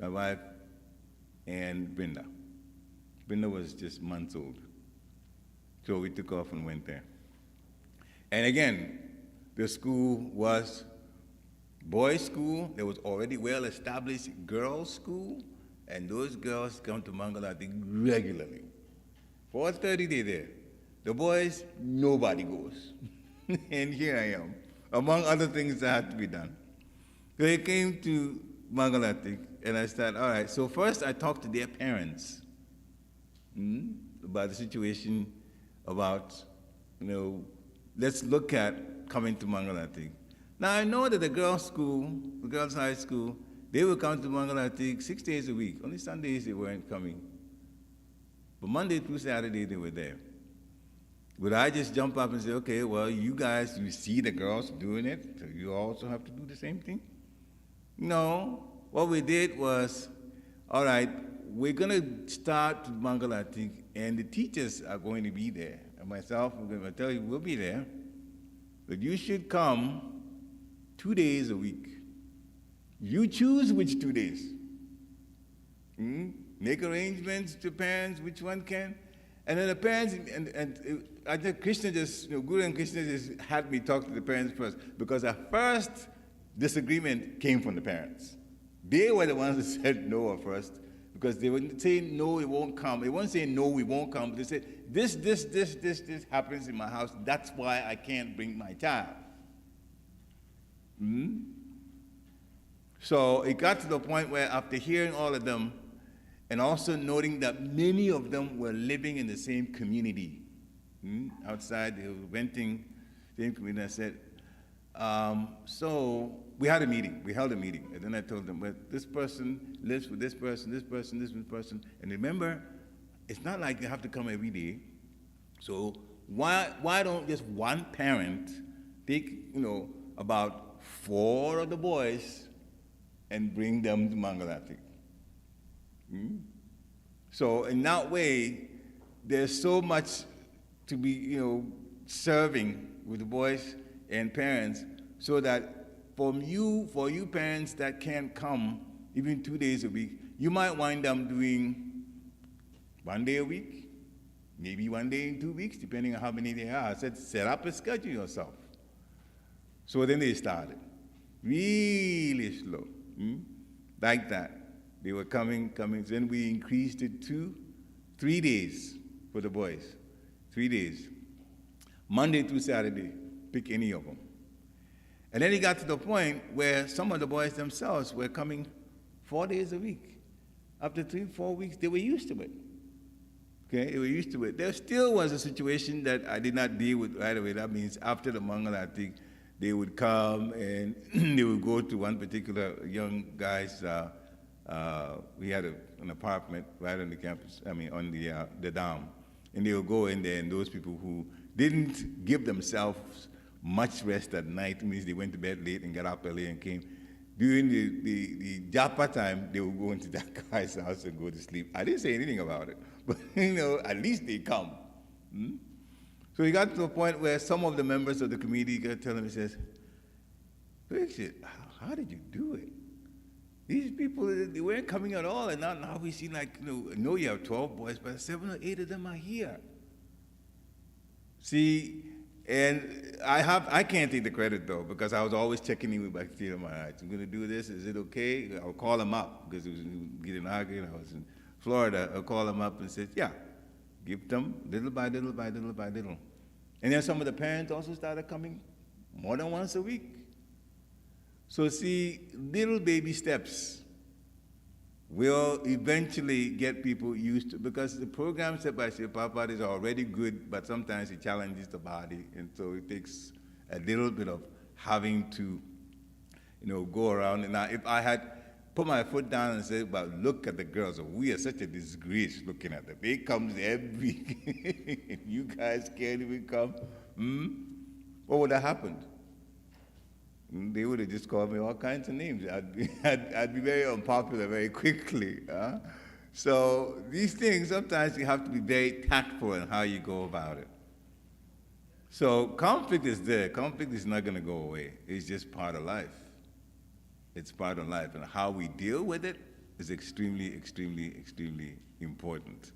my wife, and Brenda. Brenda was just months old. So we took off and went there. And again, the school was boys' school. There was already well-established girls' school, and those girls come to Mangalati regularly. 4:30 they're there. The boys, nobody goes. And here I am, among other things that had to be done. So I came to Mangalati, and I said, all right, so first I talked to their parents about the situation, about, let's look at coming to Mangalati. Now I know that the girls' school, the girls' high school, they would come to Mangalati 6 days a week. Only Sundays they weren't coming. But Monday through Saturday they were there. Would I just jump up and say, okay, well, you guys, you see the girls doing it, so you also have to do the same thing? No. What we did was, all right, we're going to start Mangalati, and the teachers are going to be there. And myself, I'm going to tell you, we'll be there. But you should come 2 days a week. You choose which 2 days. Make arrangements to parents, which one can. And then the parents, and I think Krishna just, Guru and Krishna just had me talk to the parents first, because our first disagreement came from the parents. They were the ones that said no at first, because they wouldn't say no, it won't come. They weren't saying no, we won't come. They said, this happens in my house. That's why I can't bring my child. So it got to the point where after hearing all of them, and also noting that many of them were living in the same community. Outside, they were renting the same community. I said, so we had a meeting. We held a meeting. And then I told them, well, this person lives with this person, this person, this person. And remember, it's not like they have to come every day. So why don't just one parent take, about 4 of the boys and bring them to Mangalati? So in that way, there's so much to be, serving with the boys and parents, so that for you parents that can't come even 2 days a week, you might wind up doing 1 day a week, maybe 1 day in 2 weeks, depending on how many there are. I said, set up a schedule yourself. So then they started, really slow, like that. They were coming. Then we increased it to 3 days for the boys, 3 days. Monday through Saturday, pick any of them. And then it got to the point where some of the boys themselves were coming 4 days a week. After 3-4 weeks, they were used to it. Okay, they were used to it. There still was a situation that I did not deal with right away. That means after the Mangalati, they would come and they would go to one particular young guy's. We had an apartment right on the campus. On the dam, and they would go in there, and those people who didn't give themselves much rest at night, means they went to bed late and got up early and came. During the japa time, they would go into that guy's house and go to sleep. I didn't say anything about it, but at least they come. So he got to a point where some of the members of the committee got telling me, says, "Richard, how did you do it? These people, they weren't coming at all, and now we see no, you have 12 boys, but 7 or 8 of them are here." See, and I can't take the credit though, because I was always checking in with Bhaktivedanta. I'm going to do this. Is it okay? I'll call them up, because it was getting arguing. I was in Florida. I'll call them up and say, yeah, give them little by little by little by little. And then some of the parents also started coming more than once a week. So see, little baby steps will eventually get people used to, because the program set by Srila Prabhupada is already good, but sometimes it challenges the body, and so it takes a little bit of having to, go around. And now, if I had put my foot down and said, "Well, look at the girls, we are such a disgrace looking at them. They come every week, and you guys can't even come," what would have happened? They would have just called me all kinds of names. I'd be very unpopular very quickly. So these things, sometimes you have to be very tactful in how you go about it. So conflict is there. Conflict is not going to go away. It's just part of life. It's part of life. And how we deal with it is extremely, extremely, extremely important.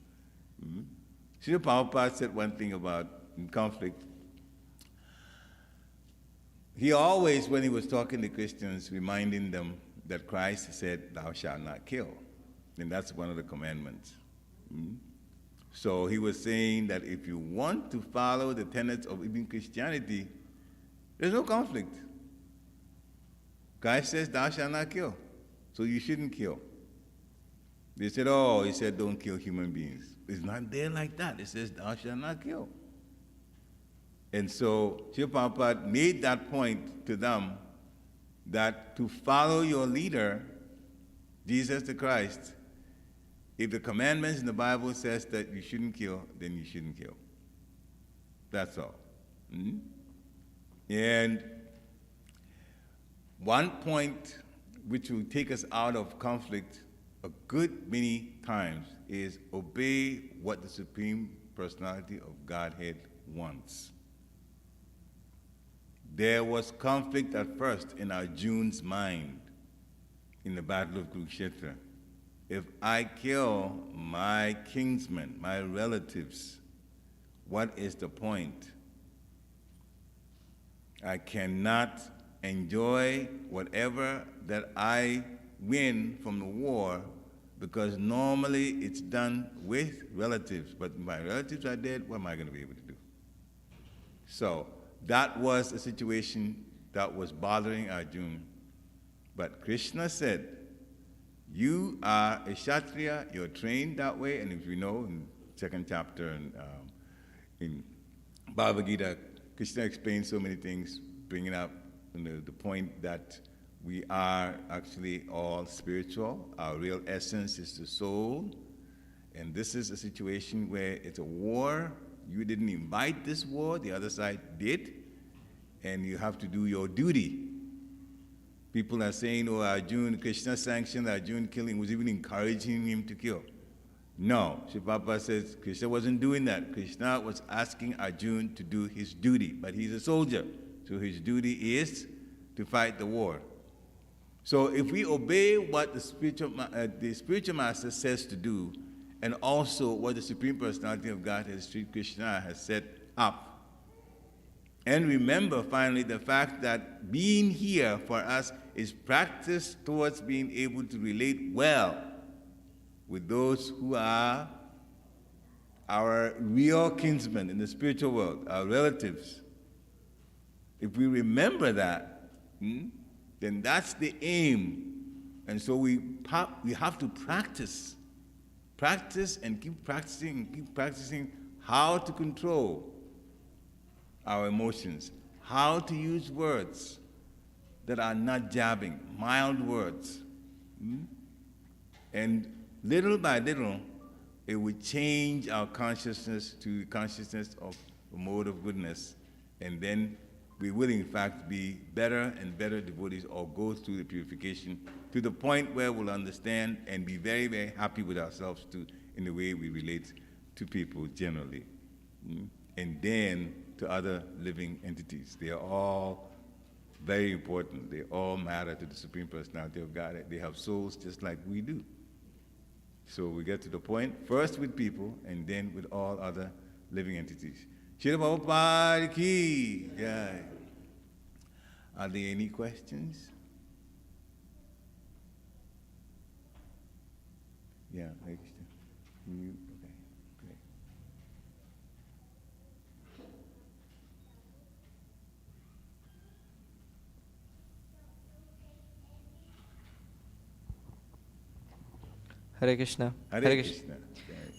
Srila Prabhupada said one thing about conflict. He always, when he was talking to Christians, reminding them that Christ said, "Thou shalt not kill." And that's one of the commandments. So he was saying that if you want to follow the tenets of even Christianity, there's no conflict. Christ says, "Thou shalt not kill." So you shouldn't kill. They said, "Oh, he said don't kill human beings." It's not there like that. It says, "Thou shalt not kill." And so Srila Prabhupada made that point to them, that to follow your leader, Jesus the Christ, if the commandments in the Bible says that you shouldn't kill, then you shouldn't kill. That's all. And one point which will take us out of conflict a good many times is obey what the Supreme Personality of Godhead wants. There was conflict at first in Arjuna's mind in the Battle of Kurukshetra. If I kill my kinsmen, my relatives, what is the point? I cannot enjoy whatever that I win from the war, because normally it's done with relatives, but my relatives are dead, what am I going to be able to do? So that was a situation that was bothering Arjuna. But Krishna said, you are a Kshatriya, you're trained that way, and if you know, in second chapter in Bhagavad Gita, Krishna explains so many things, bringing up the point that We are actually all spiritual. Our real essence is the soul. And this is a situation where it's a war. You didn't invite this war, the other side did. And you have to do your duty. People are saying, oh, Arjuna, Krishna sanctioned Arjuna killing, was even encouraging him to kill. No, Srila Prabhupada says Krishna wasn't doing that. Krishna was asking Arjuna to do his duty, but he's a soldier, so his duty is to fight the war. So if we obey what the spiritual master says to do, and also what the Supreme Personality of Godhead, Sri Krishna, has set up, and remember finally the fact that being here for us is practice towards being able to relate well with those who are our real kinsmen in the spiritual world, our relatives. If we remember that, then that's the aim. And so we have to practice and keep practicing how to control our emotions, how to use words that are not jabbing, mild words. And little by little, it would change our consciousness to the consciousness of a mode of goodness. And then we will, in fact, be better and better devotees, or go through the purification to the point where we'll understand and be very, very happy with ourselves too, in the way we relate to people generally. And then to other living entities. They are all very important. They all matter to the Supreme Personality of God. They have souls just like we do. So we get to the point, first with people, and then with all other living entities. Srila Prabhupada ki jai. Are there any questions? Yeah, Hare Krishna. Okay, great. Hare Krishna. Hare Krishna.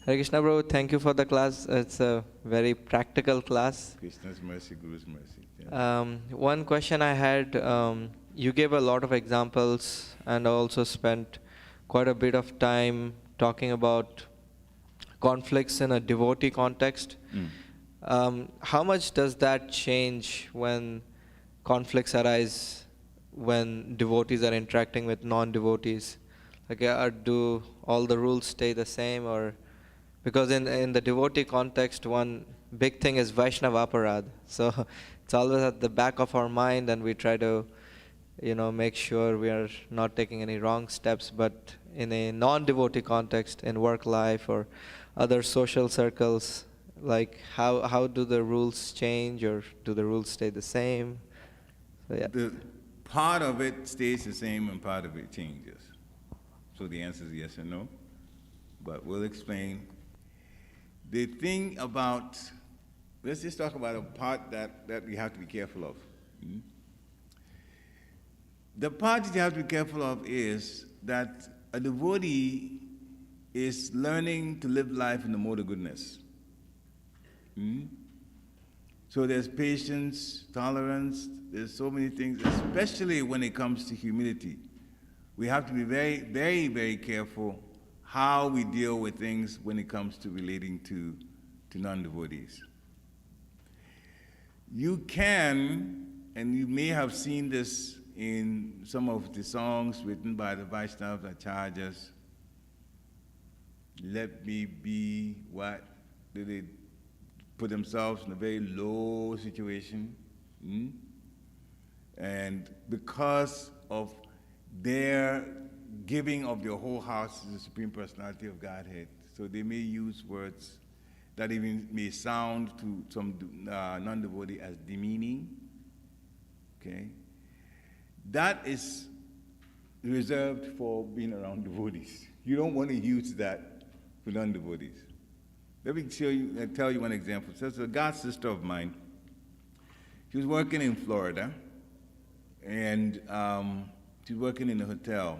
Hare Krishna, bro. Thank you for the class. It's a very practical class. Krishna's mercy, Guru's mercy. Yeah. One question I had, you gave a lot of examples and also spent quite a bit of time talking about conflicts in a devotee context. How much does that change when conflicts arise when devotees are interacting with non-devotees? Like, do all the rules stay the same, or because in the devotee context, one big thing is Vaishnava aparad. So it's always at the back of our mind, and we try to, make sure we are not taking any wrong steps. But in a non-devotee context, in work life or other social circles, like how do the rules change, or do the rules stay the same? So, yeah. The part of it stays the same and part of it changes. So the answer is yes and no, but we'll explain. The thing about, let's just talk about a part that we have to be careful of. The part that you have to be careful of is that a devotee is learning to live life in the mode of goodness. So there's patience, tolerance, there's so many things, especially when it comes to humility. We have to be very, very, very careful how we deal with things when it comes to relating to non-devotees. You can, and you may have seen this in some of the songs written by the Vaishnavas, Acharyas, let me be what? They put themselves in a very low situation. And because of their giving of their whole hearts to the Supreme Personality of Godhead, so they may use words that even may sound to some non-devotee as demeaning. Okay? That is reserved for being around devotees. You don't want to use that for non-devotees. Let me tell you one example. So there's a god sister of mine. She was working in Florida, and she was working in a hotel.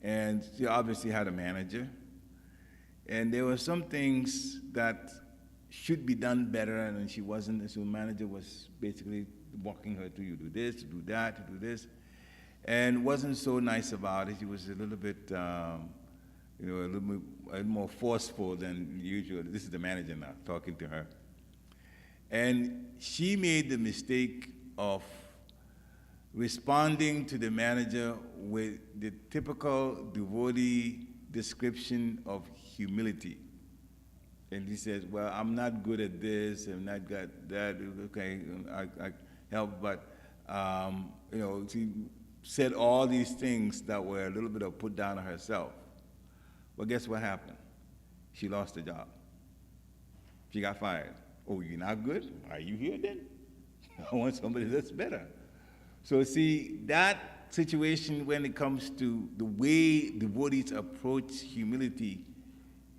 And she obviously had a manager. And there were some things that should be done better, and she wasn't. So the manager was basically walking her through, you do this, to do that, to do this. and wasn't so nice about it. She was a little bit, a little more forceful than usual. This is the manager now talking to her. And she made the mistake of responding to the manager with the typical devotee description of humility. And he says, well, I'm not good at this, I'm not good at that, okay, I help, but, she said all these things that were a little bit of put down on herself. Well, guess what happened? She lost the job. She got fired. Oh, you're not good? Are you here then? I want somebody that's better. So see, that situation when it comes to the way devotees approach humility,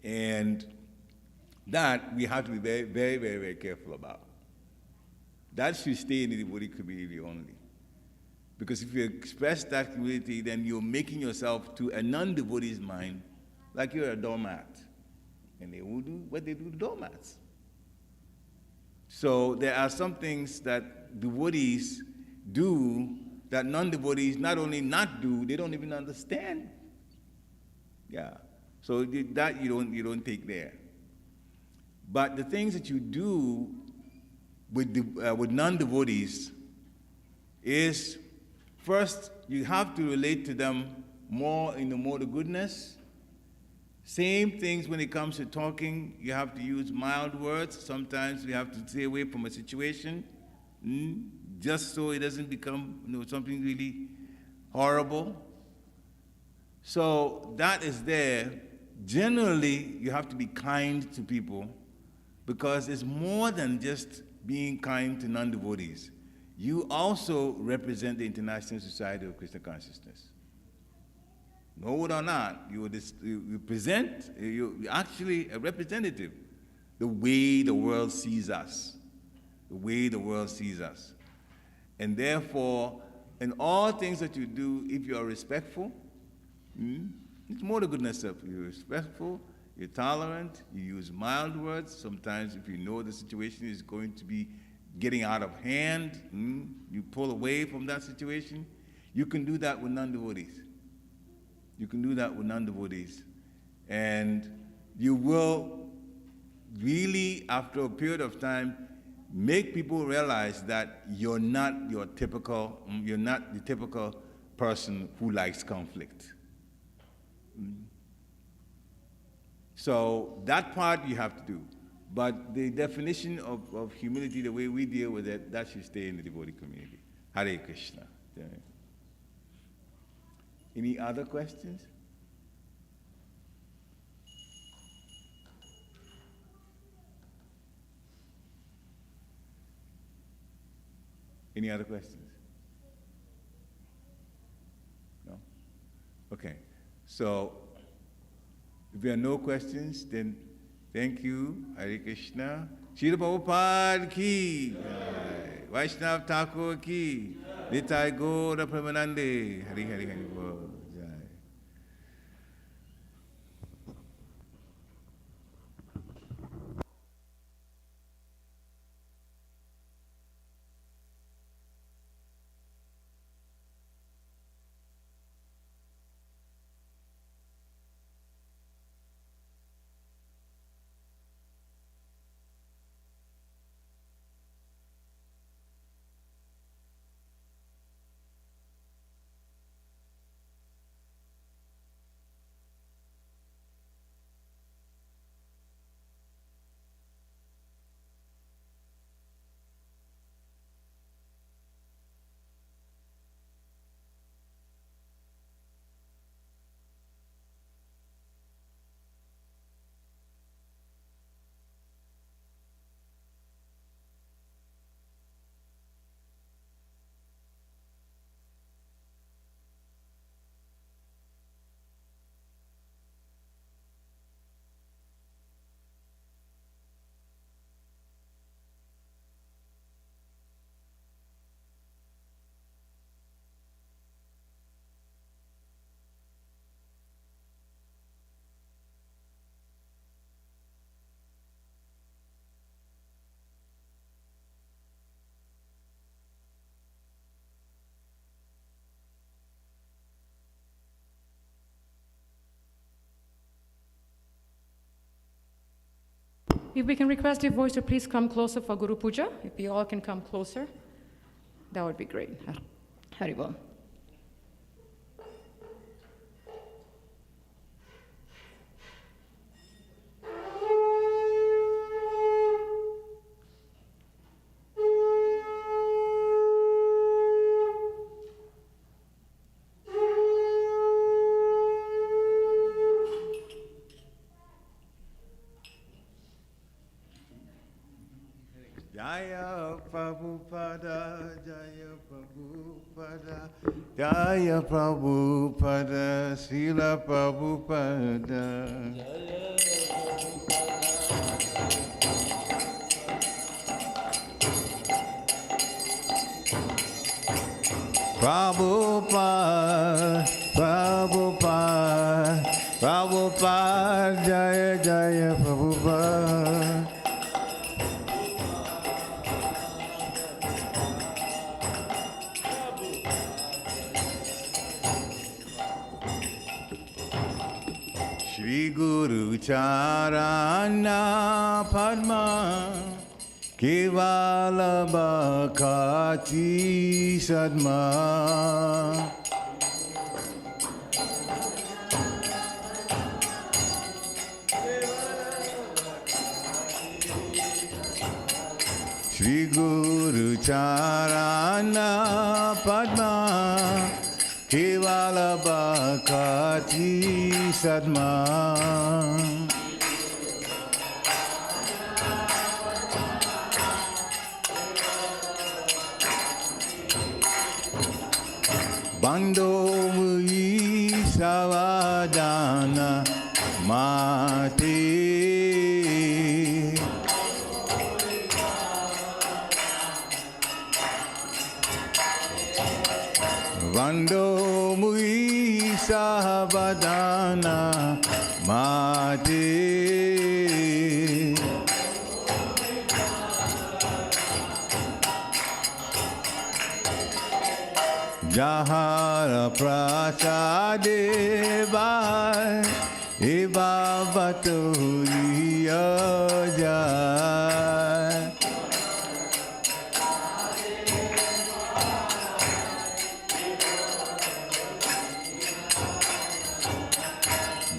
and that we have to be very, very, very, very careful about. That should stay in the devotee community only. Because if you express that humility, then you're making yourself to a non-devotee's mind like you're a doormat. And they will do what they do to doormats. So there are some things that devotees do that non-devotees not only not do, they don't even understand. Yeah. So that you don't take there. But the things that you do with non-devotees is, first, you have to relate to them more in the mode of goodness. Same things when it comes to talking. You have to use mild words. Sometimes you have to stay away from a situation, just so it doesn't become something really horrible. So that is there. Generally, you have to be kind to people, because it's more than just being kind to non-devotees. You also represent the International Society of Krishna Consciousness. Know it or not, you're actually a representative. The way the world sees us. The way the world sees us. And therefore, in all things that you do, if you are respectful, it's more the goodness of you. You're respectful, you're tolerant, you use mild words. Sometimes if you know the situation is going to be getting out of hand, you pull away from that situation. You can do that with non-devotees. You can do that with non-devotees. And you will really, after a period of time, make people realize that you're not the typical person who likes conflict. So that part you have to do. But the definition of humility, the way we deal with it, that should stay in the devotee community. Hare Krishna. Any other questions? Any other questions? No? Okay. So, if there are no questions, then thank you, Hare Krishna. Srila Prabhupada ki, Vaishnav Thakur ki, Nitai Gaura Premanande, Hari Hari Hari Bol. if we can request the voice to please come closer for Guru Puja, if you all can come closer, that would be great. Haribol. Jaya Prabhupada, Jaya Prabhupada, Jaya Prabhupada, Srila Prabhupada. Prabhupada, Prabhupada, Prabhupada, Jaya Jaya Prabhupada. Shri Guru Charana Padma Kevala Bhakti Sadma Shri Guru Charana Padma Kevala Bhakti Sadma Bando Mui Savadana Mate Bando Mui Savadana Mate Jahara Prasade Vai Eva Baturiya Jai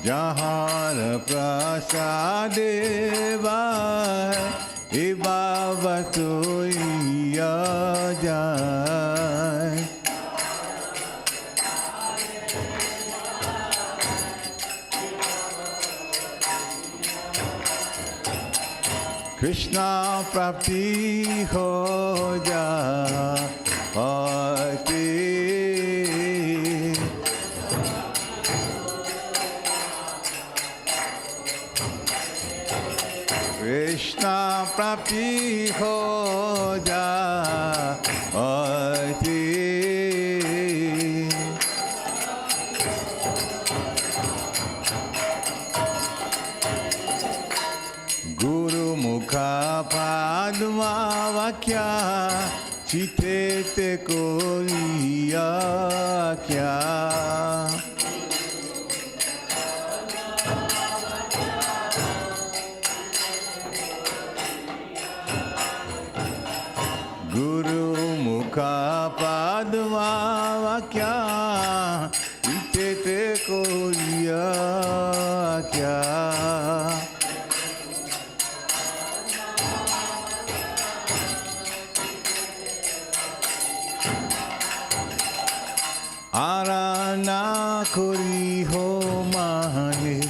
Jahara Prasade Vai Eva Baturiya Jai Krishna Prapti Ho Jati Krishna Prapti Ho Jati Guru Mukha Padma Vakya Chitete Koriya Kya Guru Mukha Padma Vakya Chitete Koriya Kya Arana kori ho mane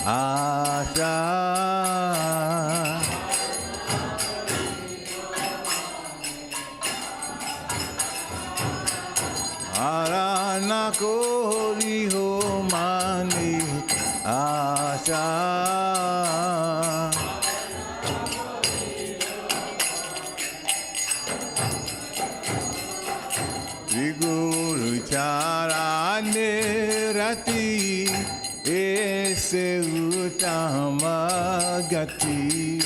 asa Arana kori ho mane asa Guru Charane Rati Ese Utama Gati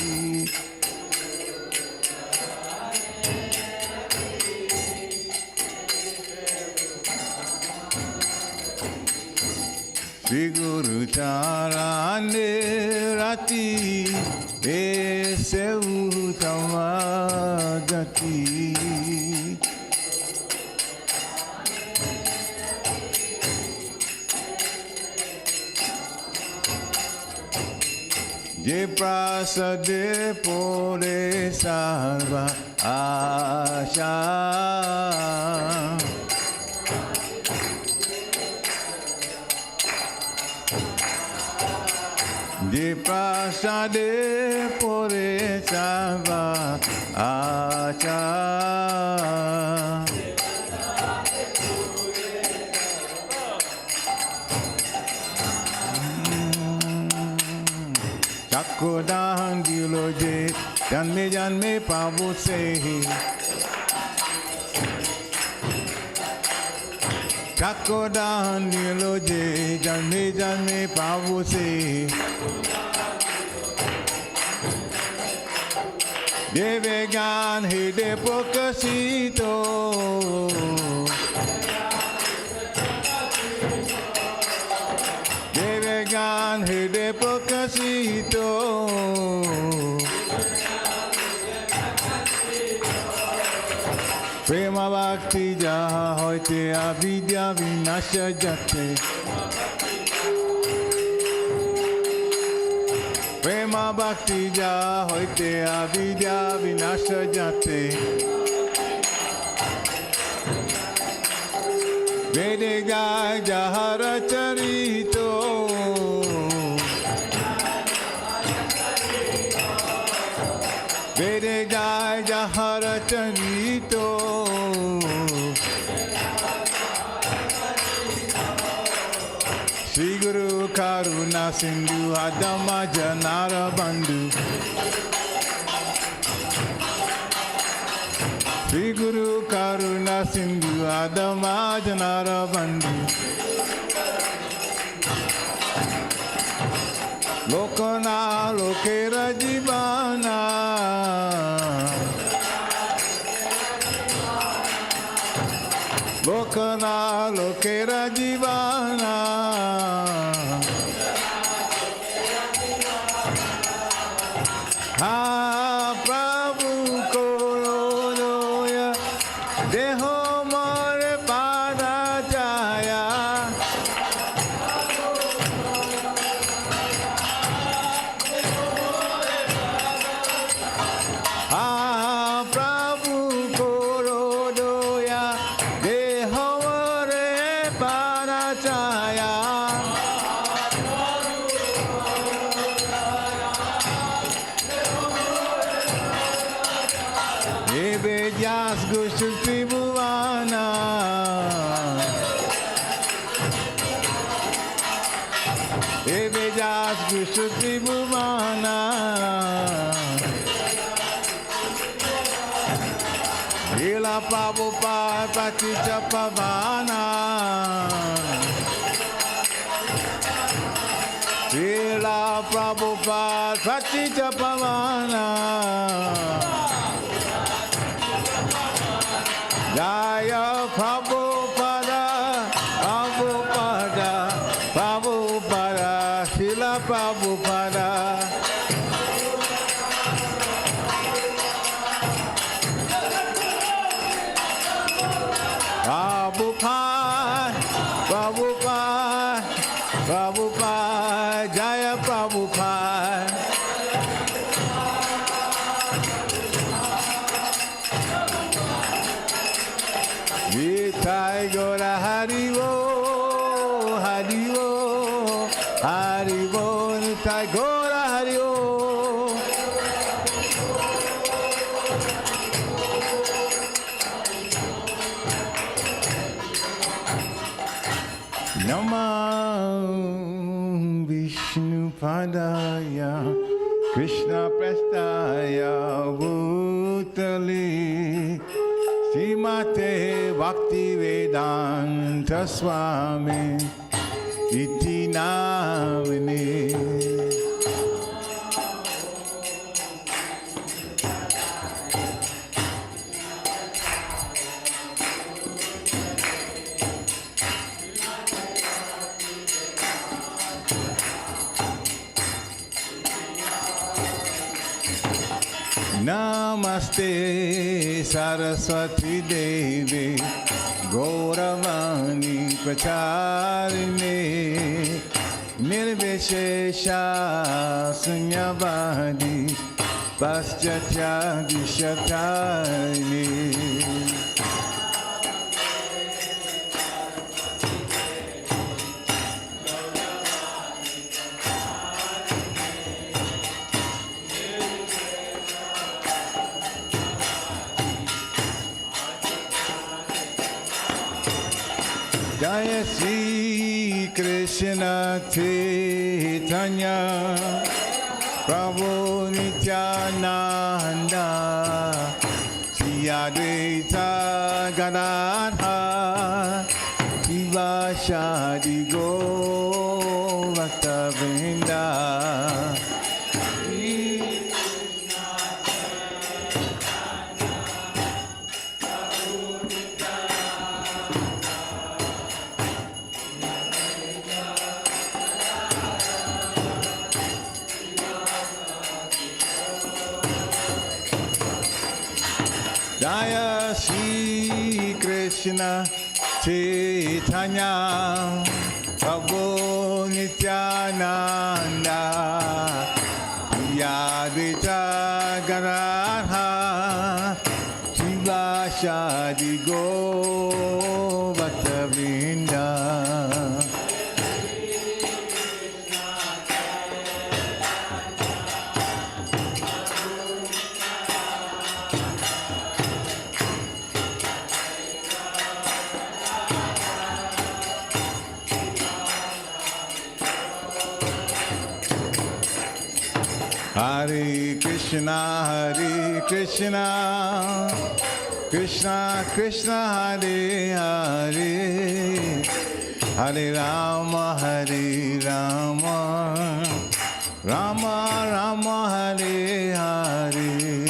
Shri Guru Charane Rati Ese utamagati Je prasade pore sarva asha Je prasade pore sarva asha Chakodan diloje janme pavo se Chakodan diloje janme pavo se Devegan hide pokasito Devegan hide pokasito Prema bhakti jaha hoite avidya vinasha jate Prema bhakti jaha hoite avidya vinasha jate Vedega jahara charito Vedega jahara charito Shri Guru Karuna Sindhu Adama Janara Bandhu Shri Guru Karuna Sindhu Adama Janara Bandhu Lokana Lokera Jivana Lokana Lokera Jivana Ha Prabhu Koroya Deho More Pada Jaya Ha Prabhu Koroya Deho More Pada Jaya Ebe Jas Gushu Tribhuvana Ebe Jas Gushu Tribhuvana Ila Prabhupada Paticha Pavana Ila Prabhupada Paticha Pavana Jaya Prabhupada, Prabhupada, Prabhupada, Srila Prabhupada. Prabhupada, Prabhupada, Prabhupada, Jaya Prabhupada. Nitai Gora Haribo, Haribo, Haribo, Nitai Gora Haribo. Namah Vishnu Padaya, Krishna Prestaya Bhutale. Srimate Bhaktivedanta Swami Iti Namine Namaste Saraswati Devi Gauravani Pracharine Nirvishesha Sunyavadi Paschatya Dishatarine Jaya Sri Krishna Chaitanya Prabhu Nityananda Sri Advaita Gadadhar Shivashadi Gaur Bhaktivedanta Jaya Sri Krishna Chaitanya Prabhu Nityananda Yadvaita Gadadhar Shivashadi Gaur Bhaktivedanta Hare Krishna, Krishna Krishna, Hare Hare, Hare Rama, Rama Rama, Hare Hare.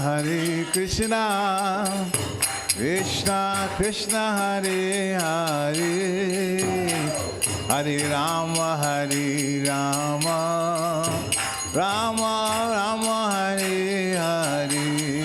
Hare Krishna, Krishna Krishna, Hare Hare, Hare Rama, Rama Rama, Hare Hare.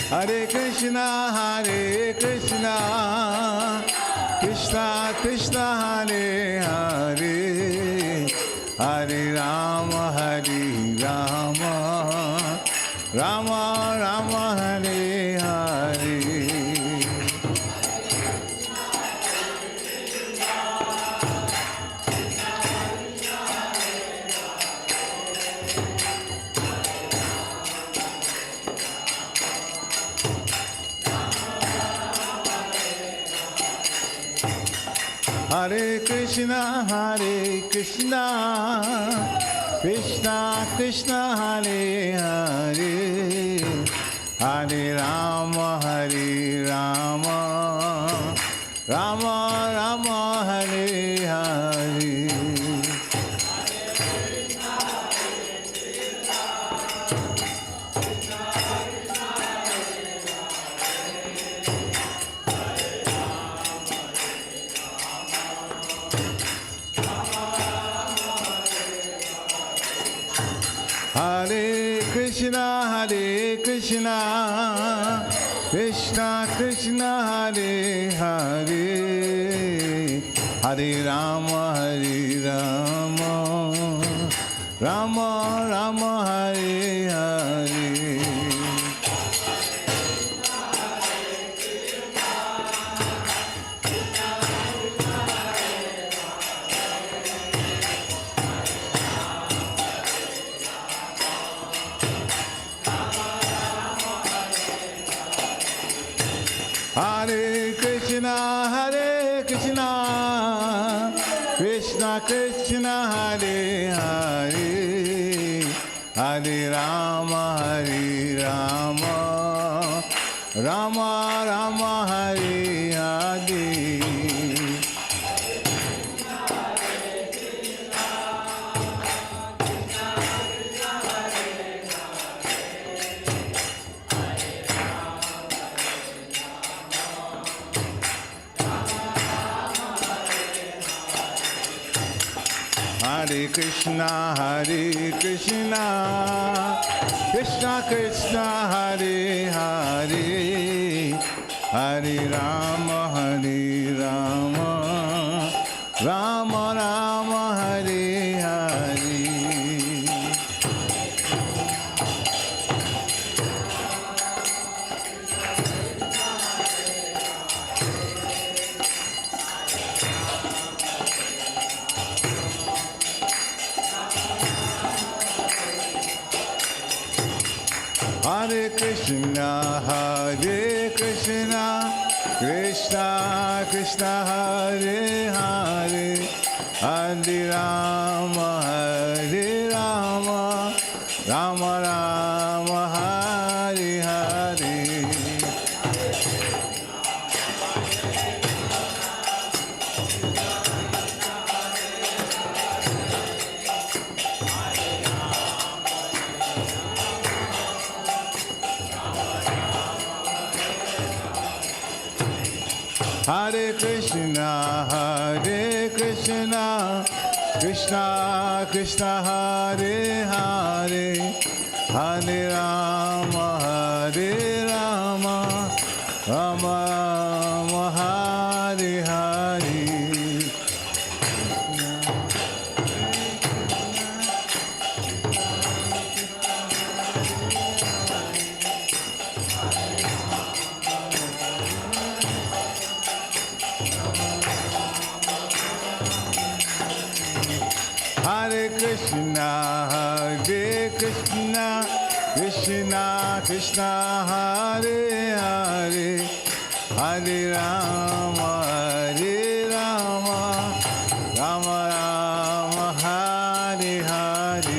Hare Krishna, Krishna Krishna, Hare Hare, Hare Rama, Rama Rama, Hare Hare. Hare Krishna, Krishna Krishna, Hare Hare, Hare Rama, Rama Rama, Hare Hare. Hare Krishna, Krishna Krishna, Hare Hare, Hare Rama, Rama Rama, Hare Hare. Hare Krishna, Krishna, Krishna Krishna, Hare Hare, Hare Rama, Rama Rama, Hare Hare. Hare Krishna, Krishna Krishna, Hare Hare, Hare Rama, Rama Rama, Hare Hare. Hare Krishna, Krishna Krishna, Hare Hare, Hare Rama, Rama Rama, Hare Hare. Hare Krishna, Krishna Krishna, Hare Hare, Hare Rama, Rama Rama, Hare Hare. Hare Krishna, Krishna Krishna, Hare Hare, Hare Rama, Rama Rama, Hare Hare.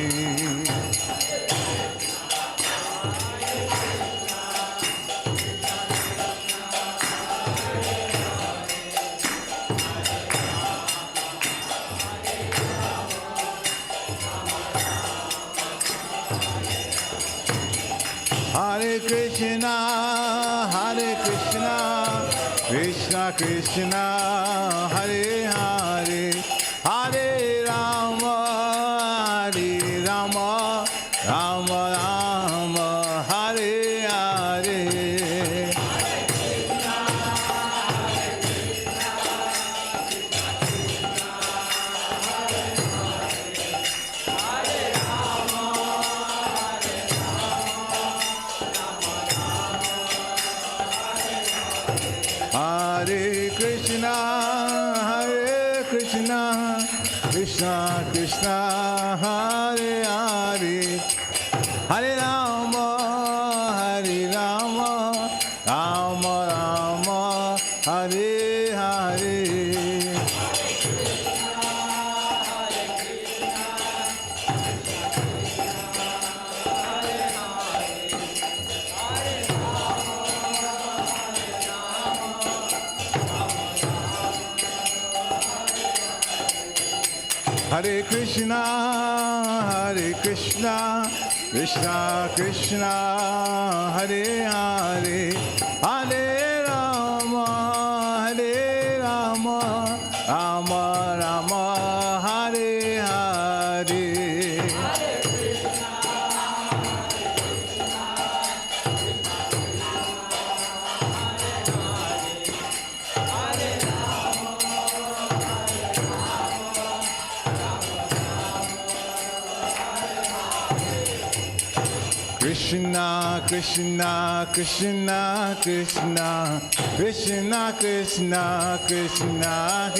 Hare Krishna, Krishna Krishna, Hare Hare, Hare Rama, Rama Rama, Hare Hare. Hare Krishna, Krishna Krishna, Hare Hare, Hare Rama, Rama Rama, Hare Hare. Hare Krishna, Krishna Krishna, Hare Hare, Hare Rama, Rama Rama, Hare Hare. Krishna, Krishna, Krishna, Krishna, Krishna, Krishna, Krishna,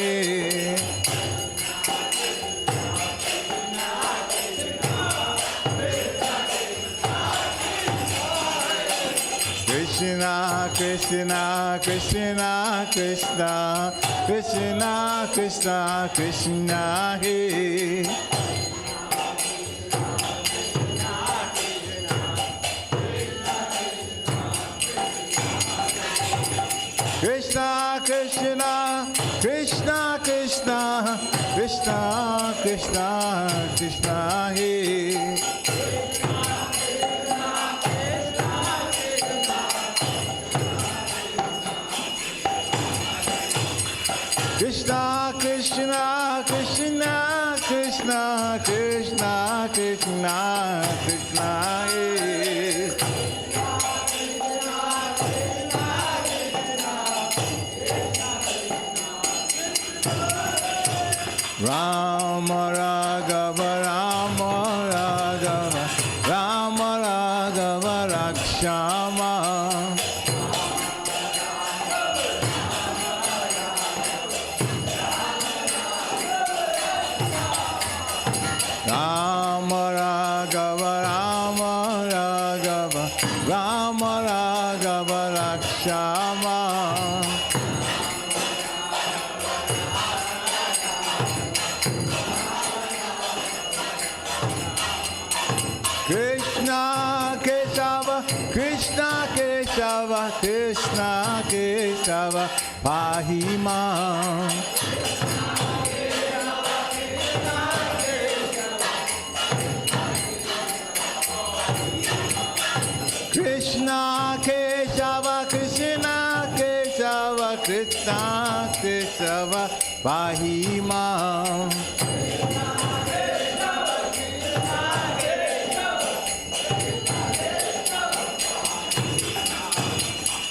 Hey. Krishna Krishna Krishna Krishna Krishna Krishna Krishna Hare Krishna Krishna Krishna Krishna Krishna Krishna Krishna Hare Krishna Krishna Krishna Krishna Krishna Krishna Krishna Hare Rama Raghava Rama Raghava Rama Raghava Rakshama Rama Raghava Rama Raghava Rama Raghava Rakshama Krishna Kesava Krishna Kesava Krishna Kesava Pahima Krishna Kesava Krishna Kesava Krishna Kesava Pahima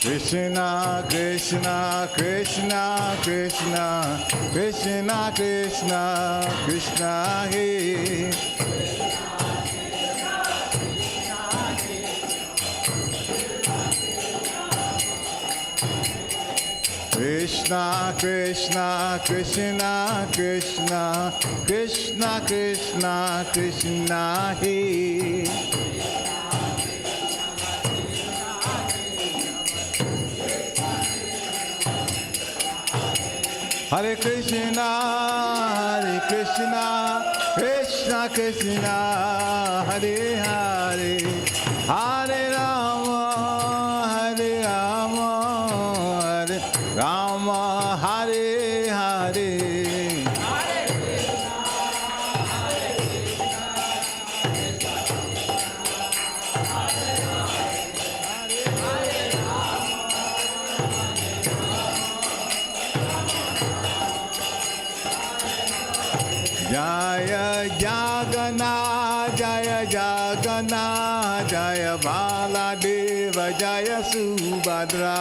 Krishna Krishna Krishna Krishna Krishna Krishna Krishna Hare Krishna Krishna Krishna Krishna Krishna Krishna Krishna Hare Hare Krishna Krishna Krishna Hare Hare Hare Rama Hare Rama Hare Hare Jaya Jagana Jaya Jagana Jaya Baladeva Jaya Subhadra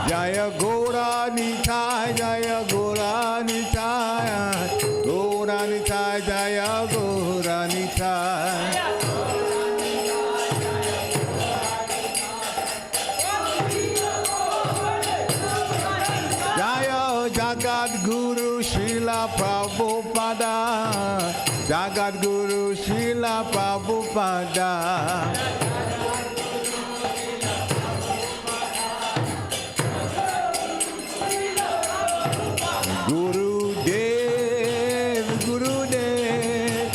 Jaya Gora Nitai Jaya Gora Nitai Gora Nitai Jaya Gora Nitai Jagat Guru Srila Prabhupada Jagat Guru Srila Prabhupada Guru Dev Guru Dev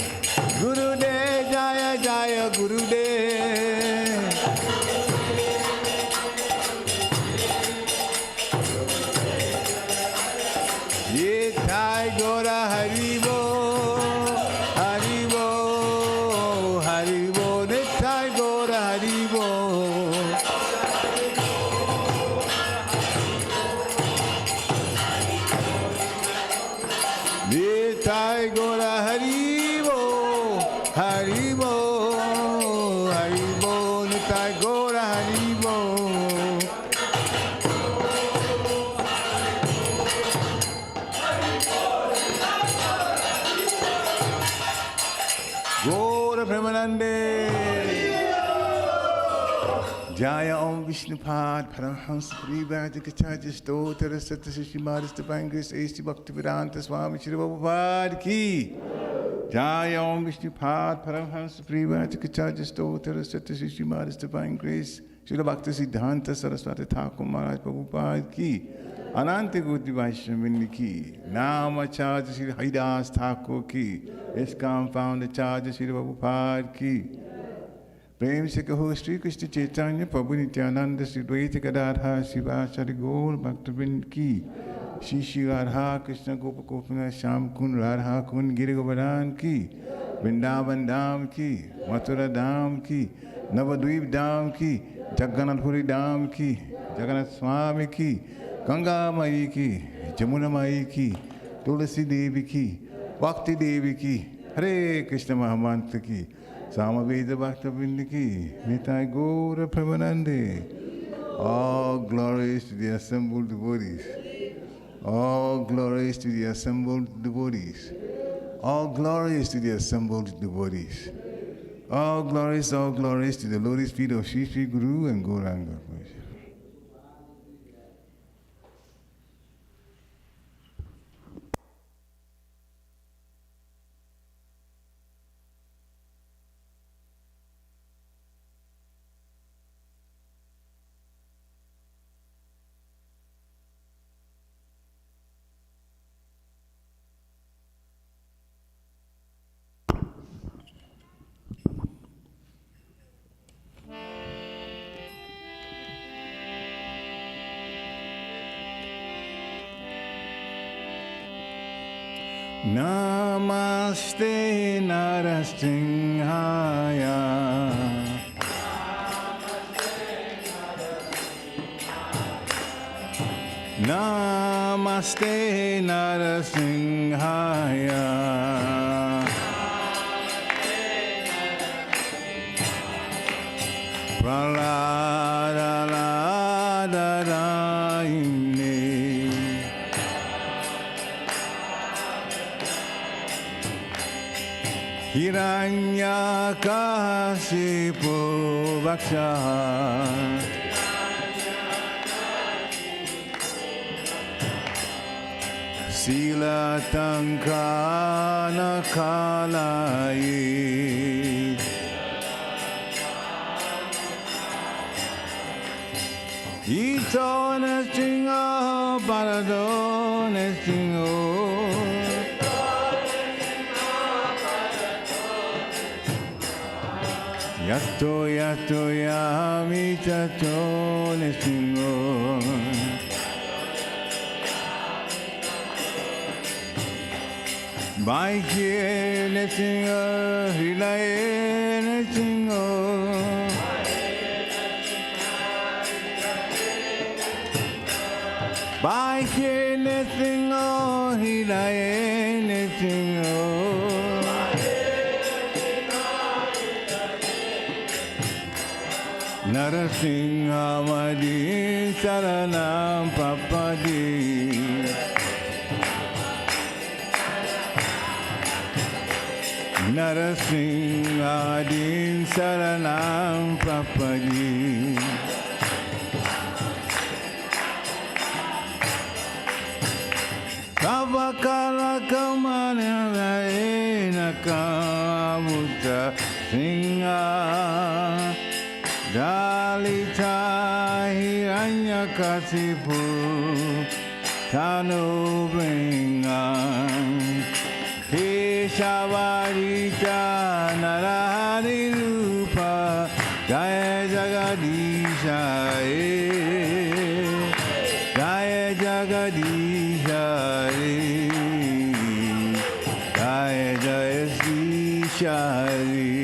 Guru Dev Jaya Jaya Guru Dev Yethai Gora Haribo Haribo Haribo Nithai Gora Haribo Nithai Gora Haribo Haribo Haribo Nithai Gora Haribo Gora Premanande Jaya Om Vishnupad Paramhams Prabhupada Kacharya Stotra Sattva His Divine Grace A.C. Bhaktivedanta Swami Srila Prabhupada ki. Jaya Om Vishnupad Paramhams Prabhupada Kacharya Stotra Sattva His Divine Grace Srila Bhaktivedanta Saraswati Thakur Maharaj Prabhupada ki. Ananta Goti Vaishnavini ki. Namacharya Sri Haridas Thakur ki. ISKCON founder Charya Srila Prabhupada ki. Prem se kaho Sri Krishna Chaitanya Prabhu Nityananda Sri Dvaita Gadadhar Sivasari Gaur Bhaktivinoda ki. Shri Shri Radha Krishna Gopa Gopinath Shyam Kund Radha Kund Giri Govardhan ki. Vrindavan Dham ki. Mathura Dham ki. Navadvip Dham ki. Jagannath Puri Dham ki. Jagannath Swami ki. Ganga Mai ki. Jamuna Mai ki. Tulasi Devi ki. Bhakti Devi ki. Hare Krishna Mahamantra ki. Samaveda Bhaktivedanta ki. Nitai Gaura Premanande. All glories to the assembled devotees. All glories to the assembled devotees. All glories to the assembled devotees. All glories to the lotus feet of Sri Sri Guru and Gauranga. Namaste Narasimhaya. Namaste Narasimhaya. Hiranyakasipu Vakshaha Sila Tankana Kalayi Ito Nestingo Parado Nestingo Yato yato yami tato nestingo. Baikye nestingo, hilaye nestingo. Baikye nestingo, hilaye nestingo. Narasimhamadi Saranam Papadi Narasimhamadi Saranam Papadi Kavakala Kamana Vaena Kamuta Singha Dalita Hiranyakasipu Tanu Bringan Keshavarita Narahari Rupa Jaya Jagadisha Jaya Jagadisha Jaya Jaya Shishari.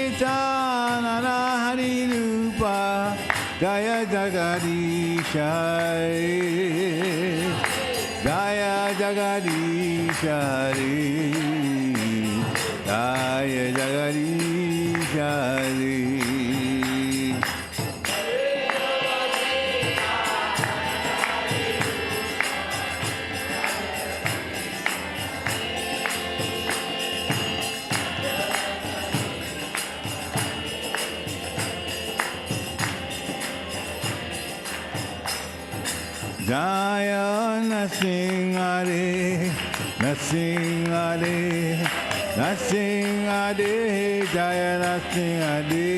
Nityananda Hari Rupa Jaya Jagadisha Jaya Jagadisha Jaya Jagadisha Jaya Nasingare, Nasingare, Nasingare, Jaya Nasingare.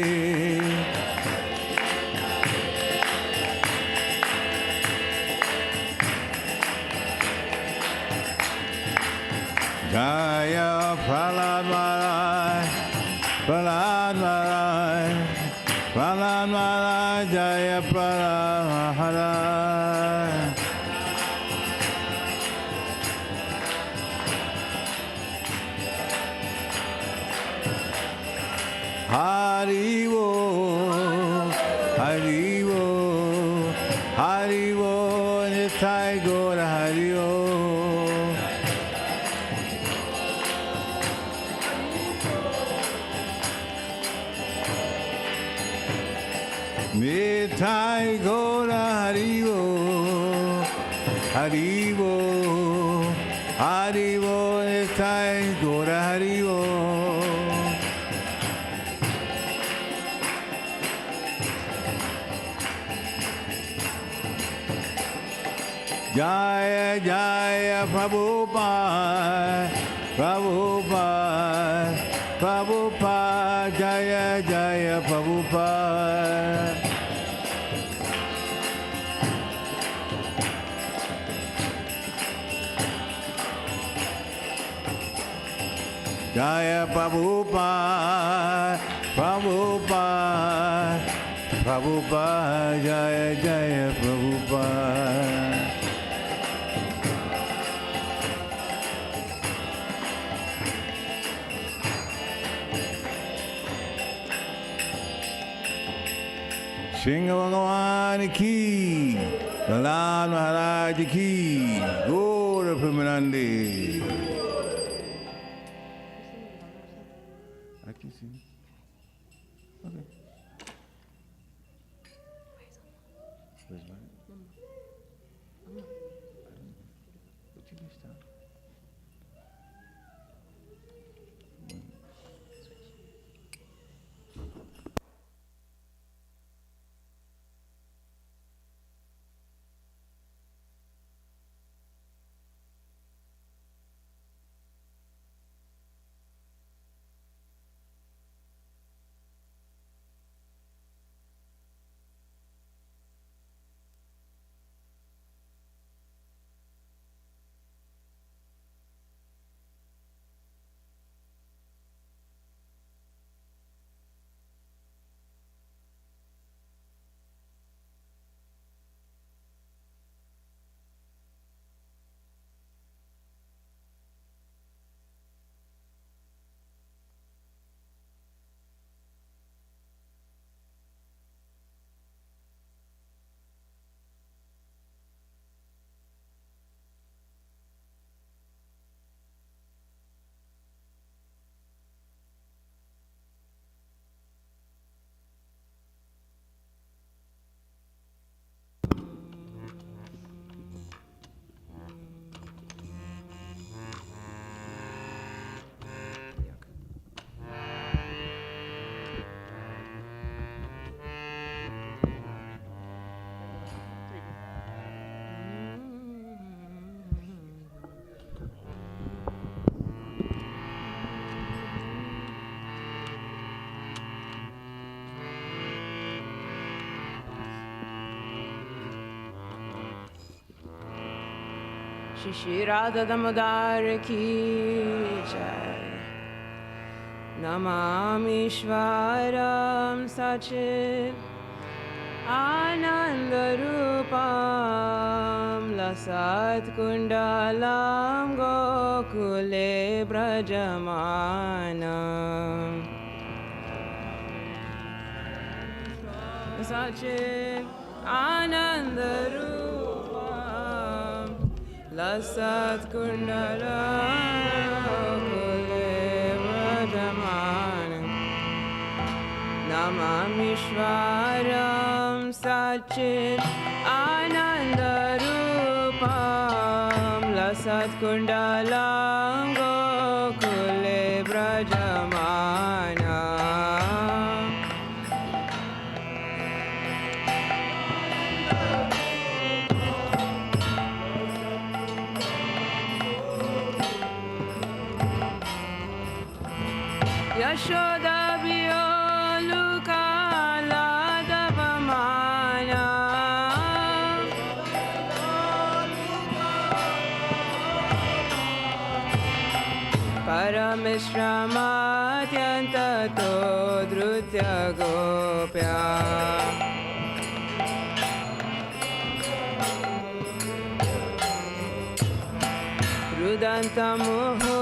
Jaya Prahlad Maharaj, Prahlad Maharaj, Prahlad Maharaj, Jaya Prahlad Maharaj. Haribo, Haribo, Haribo, Nitai Gora Haribo. Nitai Gora Haribo, Haribo, Haribo, Nitai Gora Haribo. Jaya Jaya Prabhupada, Prabhupada, Prabhupada, Jaya Jaya Prabhupada. Jaya Prabhupada, Prabhupada, Prabhupada, Jaya Jaya Prabhupada. Singha Bhagavan ki, Prahlad Maharaj ki, Gaura Premanande. I can sing. Okay. Where's mine? Put your list down. Shri Radha Damodar ki jai. Namami Shvaram Sachit Anandarupam Lasat Kundalam Gokule Brajamanam Sachit Anandarupam Lasat Kundala Kulevadamanam Namamishwaram Sachit Anandarupam Lasat Kundalam Gokule Brajamana Yashoda Bioluka Ladavamana Paramishramatyantato Drutya Gopya Rudantamuhu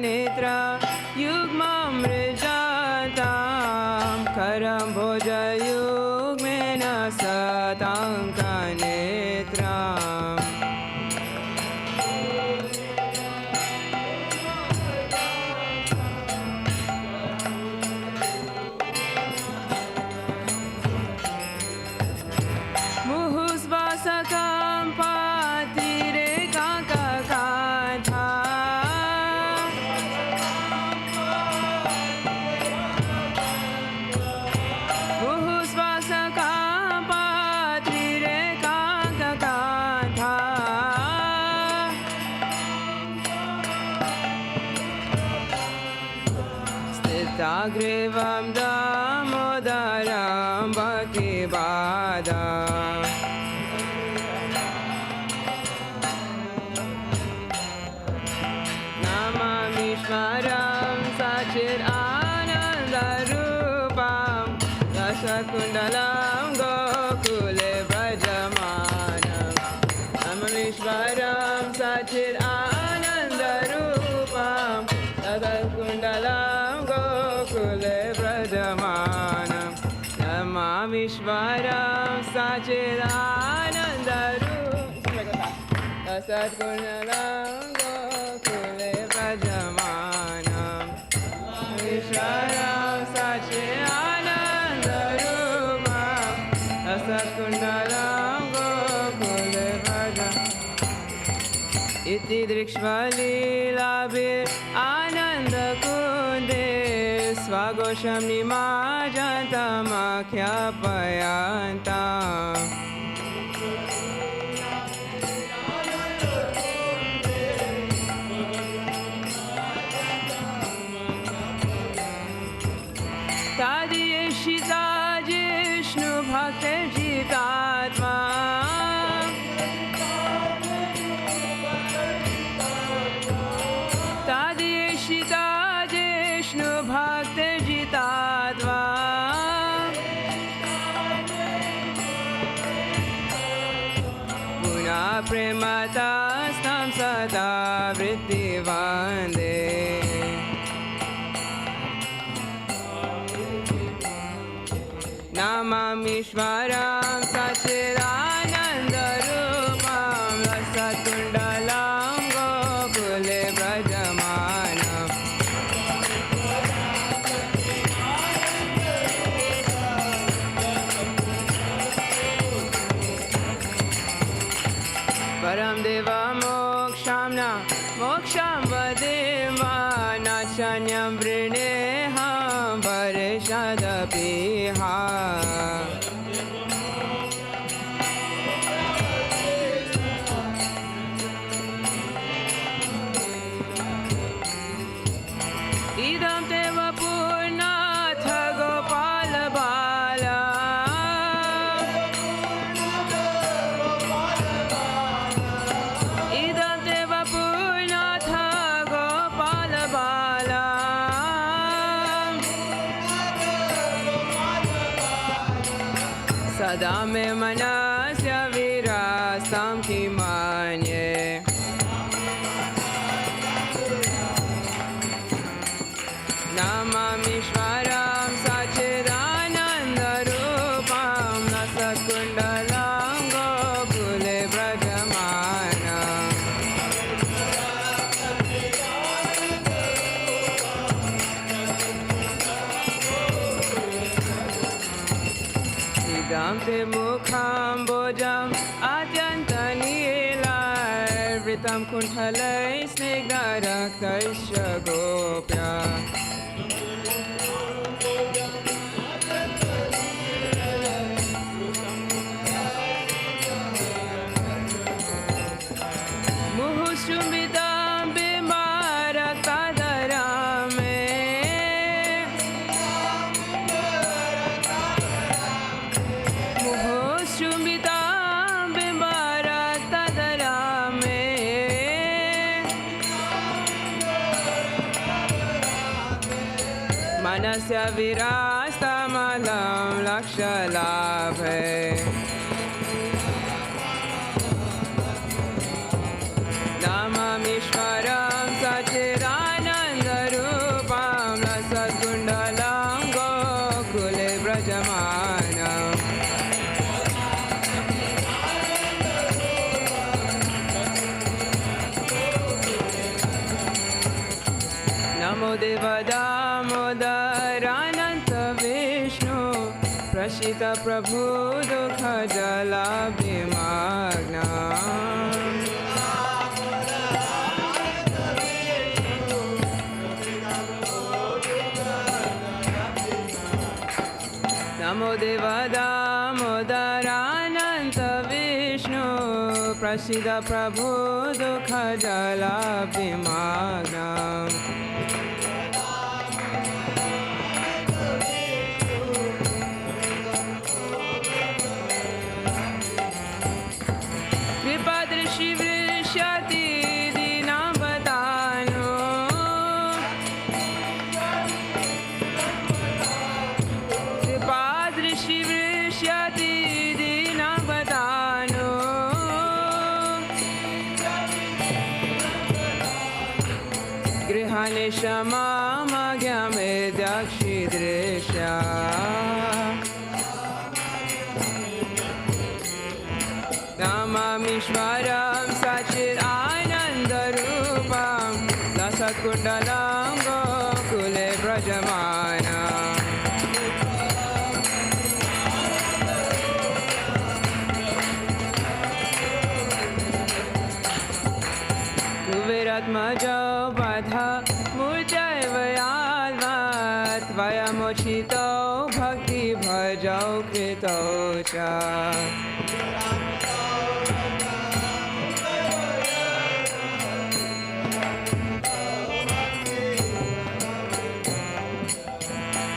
Nitra Yugmam Rijatam Karam Bhoja Yugmena Satanka Netram Muhus Vasakam Patire Kaka Kantha Stitagrivam Damodaram Bhaktivedanta Namamishwaram Sachit Anandarupam Rasakundalam Gokule Brajamanam Namamishwaram Sachit Anandarupam Rasakundalam Gokule Brajamanam Namamishwaram Sachit Anandarupam Rasakundalam Gokule Brajamanam Vishwaram Sachit Anandarupam Rasakundalam Gokule Brajamanam Iti Drikshvalilabhir Ananda Kunde Swagosham Nimajantam Akyapayantam Tadiyeshita Jishnu Bhakti Jitatma Tadiyeshita Jishnu Bhakti Jitatma Puna Prematastam Sada Vritti Vande Namamishwaram Sachit Anandarupam Rasakundalam Gokule Brajamanam Param Deva Mokshamna Moksham Vadeva Nachanyam Vrineham Varishadapiha Idam Deva Purnatha Gopala Bala Idam Deva Purnatha Gopala Bala Sada me manasya virastam kimanye Namamishwaram Sachit Anandarupam idam te mukham bojam atyantanilai vritam kunthalai snigdharaktaisya gopya muhushumidam bimaraktadarame muhushumidam bimaraktadarame manasya virastamalam lakshalabhe Namamishwaram Sachidanandarupam Lasatkundalam Gokule Brajamanam Namo Devadamodarananta Vishnu Prashita Prabhu Dukha Jalabhimagnam Namo Devadamodarananta Vishnu Prasida Prabhu Dukha Jalabhimagnam Kripadrishi Vrishyati Dinam Vadano Kripadrishi Vrishyati Dinam Vadano Grihane Shamama Gyame Dakshidrishya Namamishwaram Sachidanandarupam Lasatkundalam Gokule Brajamanam Kuviratmajo Vadha Murjayvayalvat Vayamochito Bhakti Bhajo Krito Cha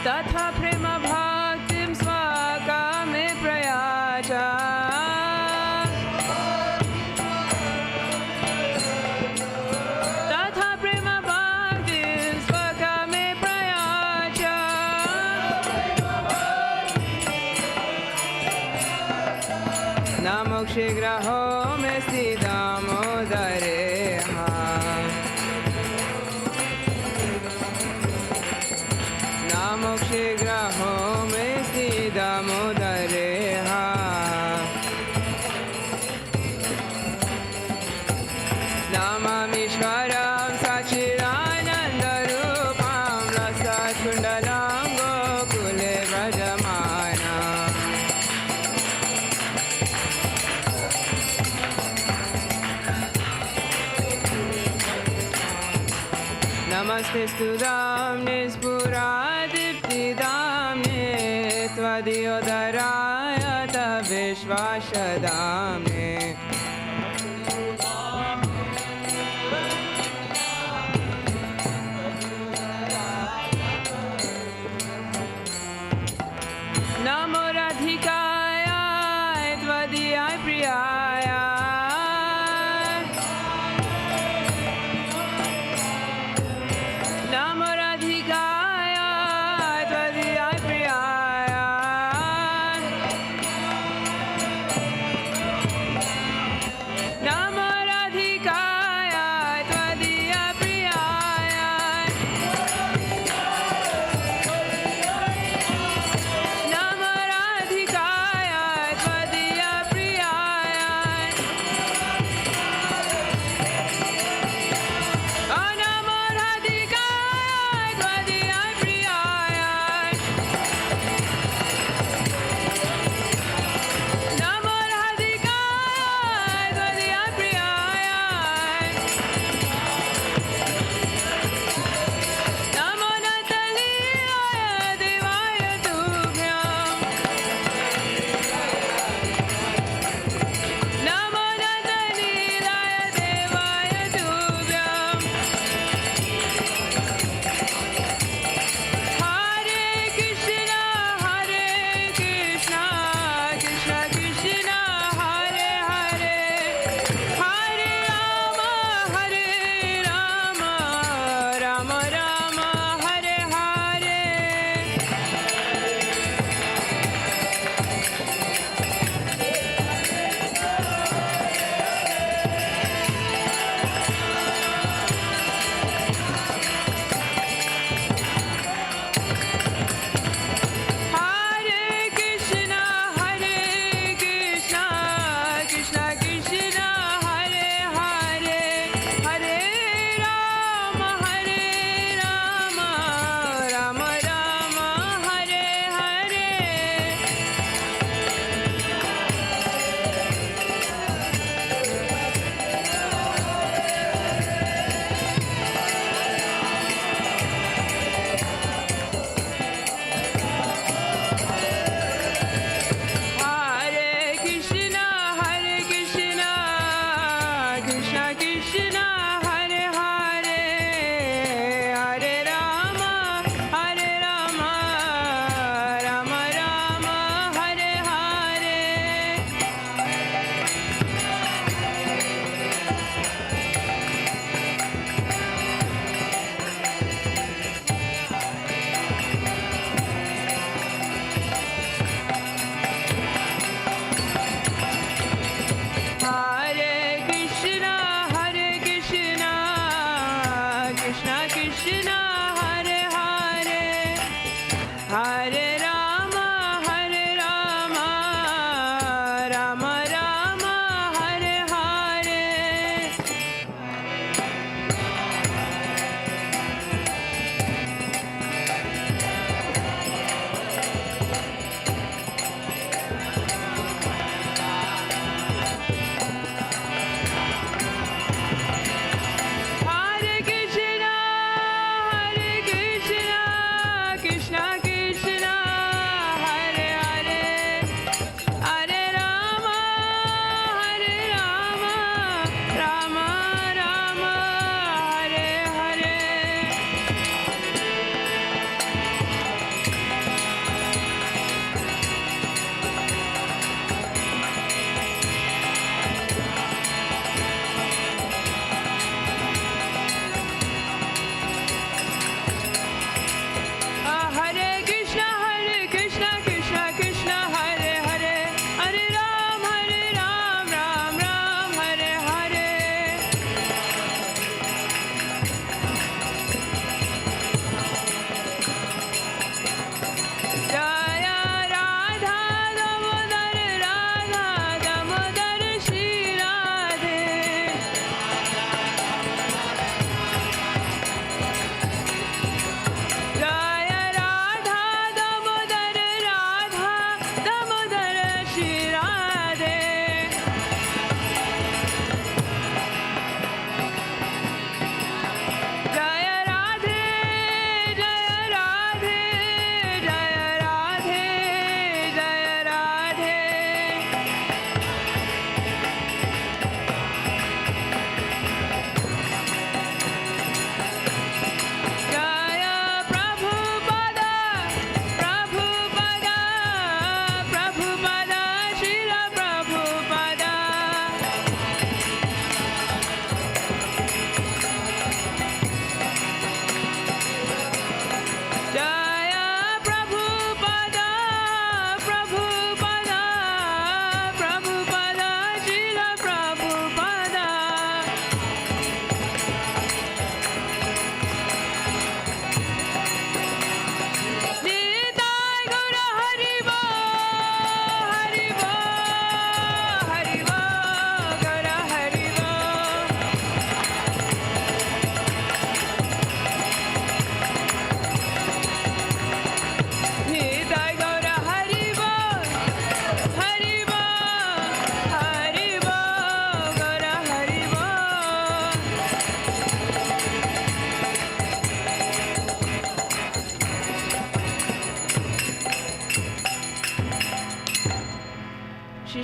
Tatha prema bhaktim swakame prayacha Tatha prema bhaktim swakame prayacha Namokshe graho me siddhamodareha Namokshe graho me siddhamodareha Namamishwaram Sachidanandarupam Lasatkundalam Gokule Brajamanam Namaste Studam Nispurādiptidamne Tvadiyodarayata Vishvashadamne Namo Radhikaya Tvadiyai Priyaya Namo Radhikaya Tvadiyai Priyaya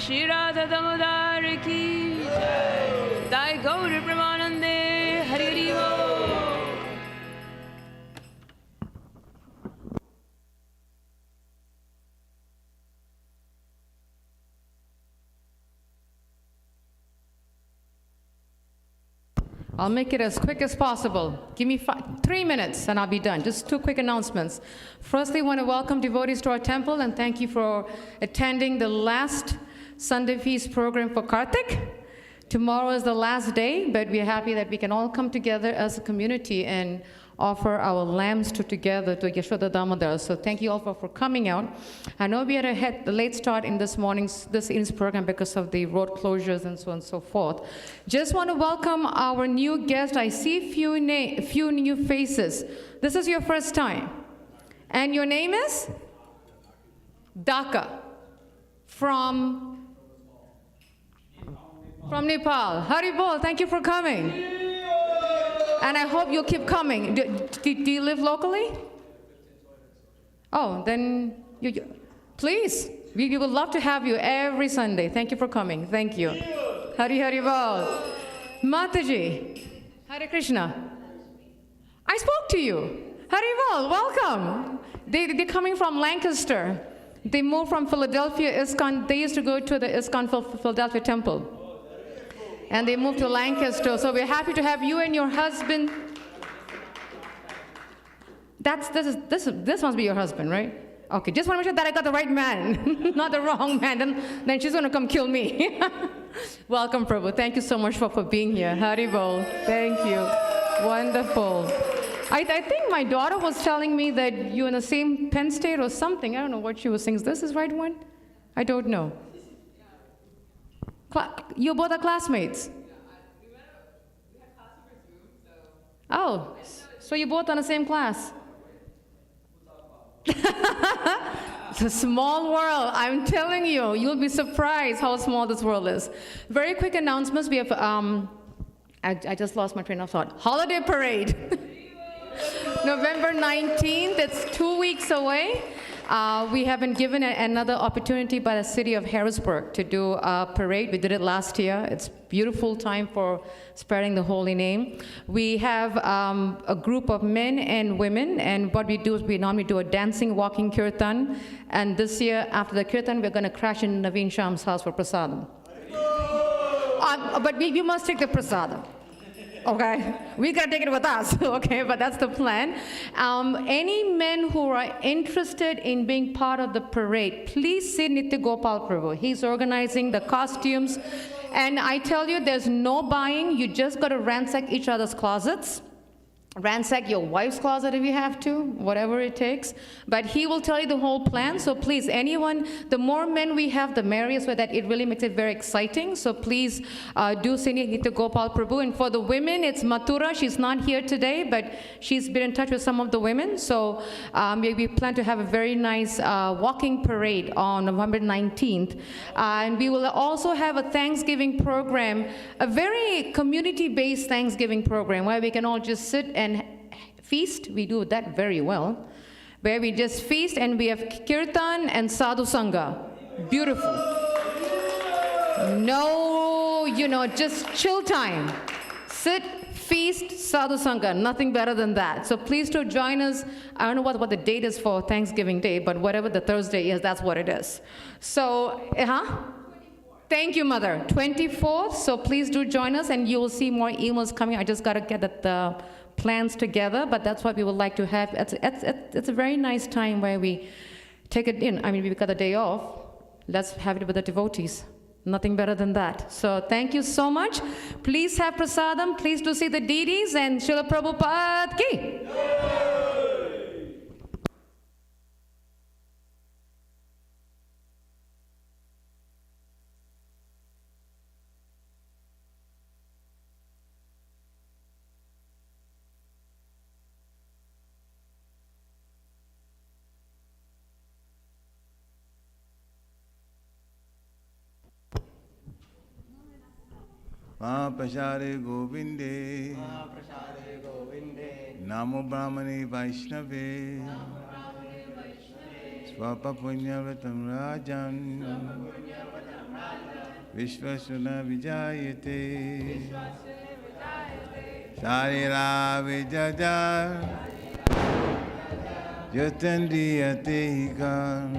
Shri Radha Damodar ki jai. Dai Gaur Premanande Hari Hari Bol. I'll make it as quick as possible. Give me 3 minutes and I'll be done. Just 2 quick announcements. Firstly, I want to welcome devotees to our temple and thank you for attending the last Sunday feast program for Karthik. Tomorrow is the last day, but we're happy that we can all come together as a community and offer our lambs together to Yashoda Damodar. So thank you all for coming out. I know we had a late start in this evening's program because of the road closures and so on and so forth. Just want to welcome our new guest. I see a few new faces. This is your first time. And your name is? Dhaka. From Nepal. Hari Bol, thank you for coming. And I hope you'll keep coming. Do you live locally? Oh, then please. We would love to have you every Sunday. Thank you for coming. Thank you. Hari Hari Bol. Mataji. Hare Krishna. I spoke to you. Hari Bol, welcome. They're coming from Lancaster. They moved from Philadelphia ISKCON. They used to go to the ISKCON Philadelphia temple. And they moved to Lancaster, so we're happy to have you and your husband. This must be your husband, right? Okay, just want to make sure that I got the right man, not the wrong man. Then she's going to come kill me. Welcome, Prabhu. Thank you so much for being here. Hari Bol. Thank you. Wonderful. I think my daughter was telling me that you're in the same Penn State or something. I don't know what she was saying. Is this the right one? I don't know. You both are classmates? We had class over Zoom, so. Oh, so you both on the same class? It's a small world. I'm telling you, you'll be surprised how small this world is. Very quick announcements. We have, I just lost my train of thought. Holiday parade. November 19th, it's 2 weeks away. We have been given another opportunity by the city of Harrisburg to do a parade. We did it last year. It's a beautiful time for spreading the holy name. We have a group of men and women, and what we do is we normally do a dancing, walking kirtan. And this year, after the kirtan, we're going to crash in Naveen Sham's house for prasadam. But you must take the prasadam. Okay, we gotta take it with us, okay, but that's the plan. Any men who are interested in being part of the parade, please see Nitya Gopal Prabhu. He's organizing the costumes, and I tell you, there's no buying. You just gotta ransack each other's closets. Ransack your wife's closet if you have to, whatever it takes. But he will tell you the whole plan. So please, anyone, the more men we have, the merrier, so that it really makes it very exciting. So please do send it to Gopal Prabhu. And for the women, it's Mathura. She's not here today, but she's been in touch with some of the women. So we plan to have a very nice walking parade on November 19th. And we will also have a Thanksgiving program, a very community-based Thanksgiving program where we can all just sit and feast. We do that very well, where we just feast and we have kirtan and sadhu sangha. Beautiful. No, just chill time. Sit, feast, sadhu sangha, nothing better than that. So please do join us. I don't know what the date is for Thanksgiving Day, but whatever the Thursday is, that's what it is. So, Thank you, Mother. 24th, so please do join us, and you will see more emails coming. I just got to get the plans together, but that's what we would like to have. It's a very nice time where we take it in. I mean, we got a day off. Let's have it with the devotees. Nothing better than that. So thank you so much. Please have prasadam. Please do see the deities, and Srila Prabhupada ki. Prashare Govinde, Namo Brahmane Vaishnave, Papa Punyavatam Rajan Vishwasuna Vijayate Sharira Vijaja Jatandriyate Hikam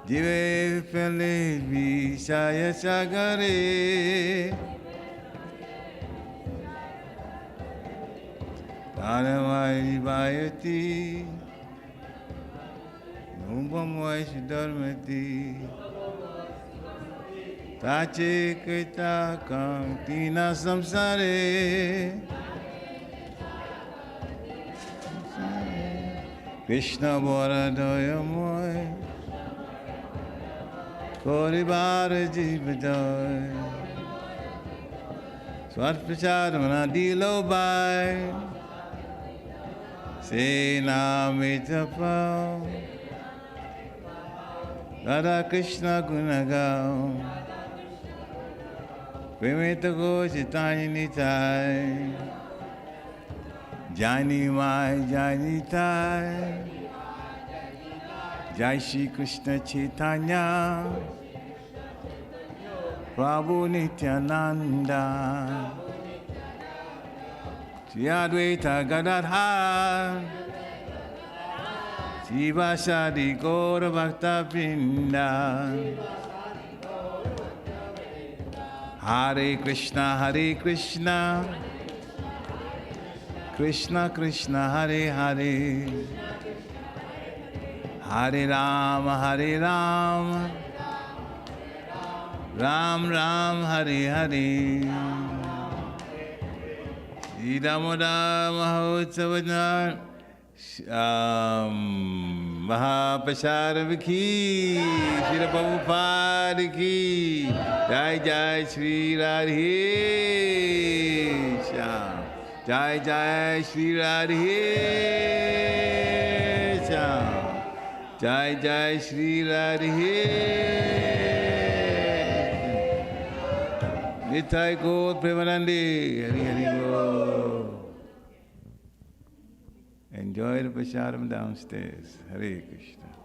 Jive Pele Vishaya Sagare Tanamai Vayati Numbamai Siddharmati Tache Kita Kantina Samsare Krishna Boradaya Moy Koribara Jivadoy Swat Prachadamana Dilo Bai Sena Mitapao Radha Krishna Gunagao Vimita Go Chitani Nitai Jani Mai Jani Tai Jai Shri Krishna Chaitanya Prabhu Nityananda Shri Advaita Gadadhar Shiva Sadi Gaura Bhakta Vrinda Hare Krishna Krishna Krishna Hare Hare Hare Rama Ram Ram Hare Hare Sri Damodar Mahotsavana Mahaprasad Ki Srila Prabhupada Ki Jai Jai Sri Radhe Shyam Jai Jai Sri Radhe Shyam Jai Jai Sri Radhe Nitai Gaur Premanande Hari Hari Gaur. Enjoy the prasadam downstairs. Hare Krishna.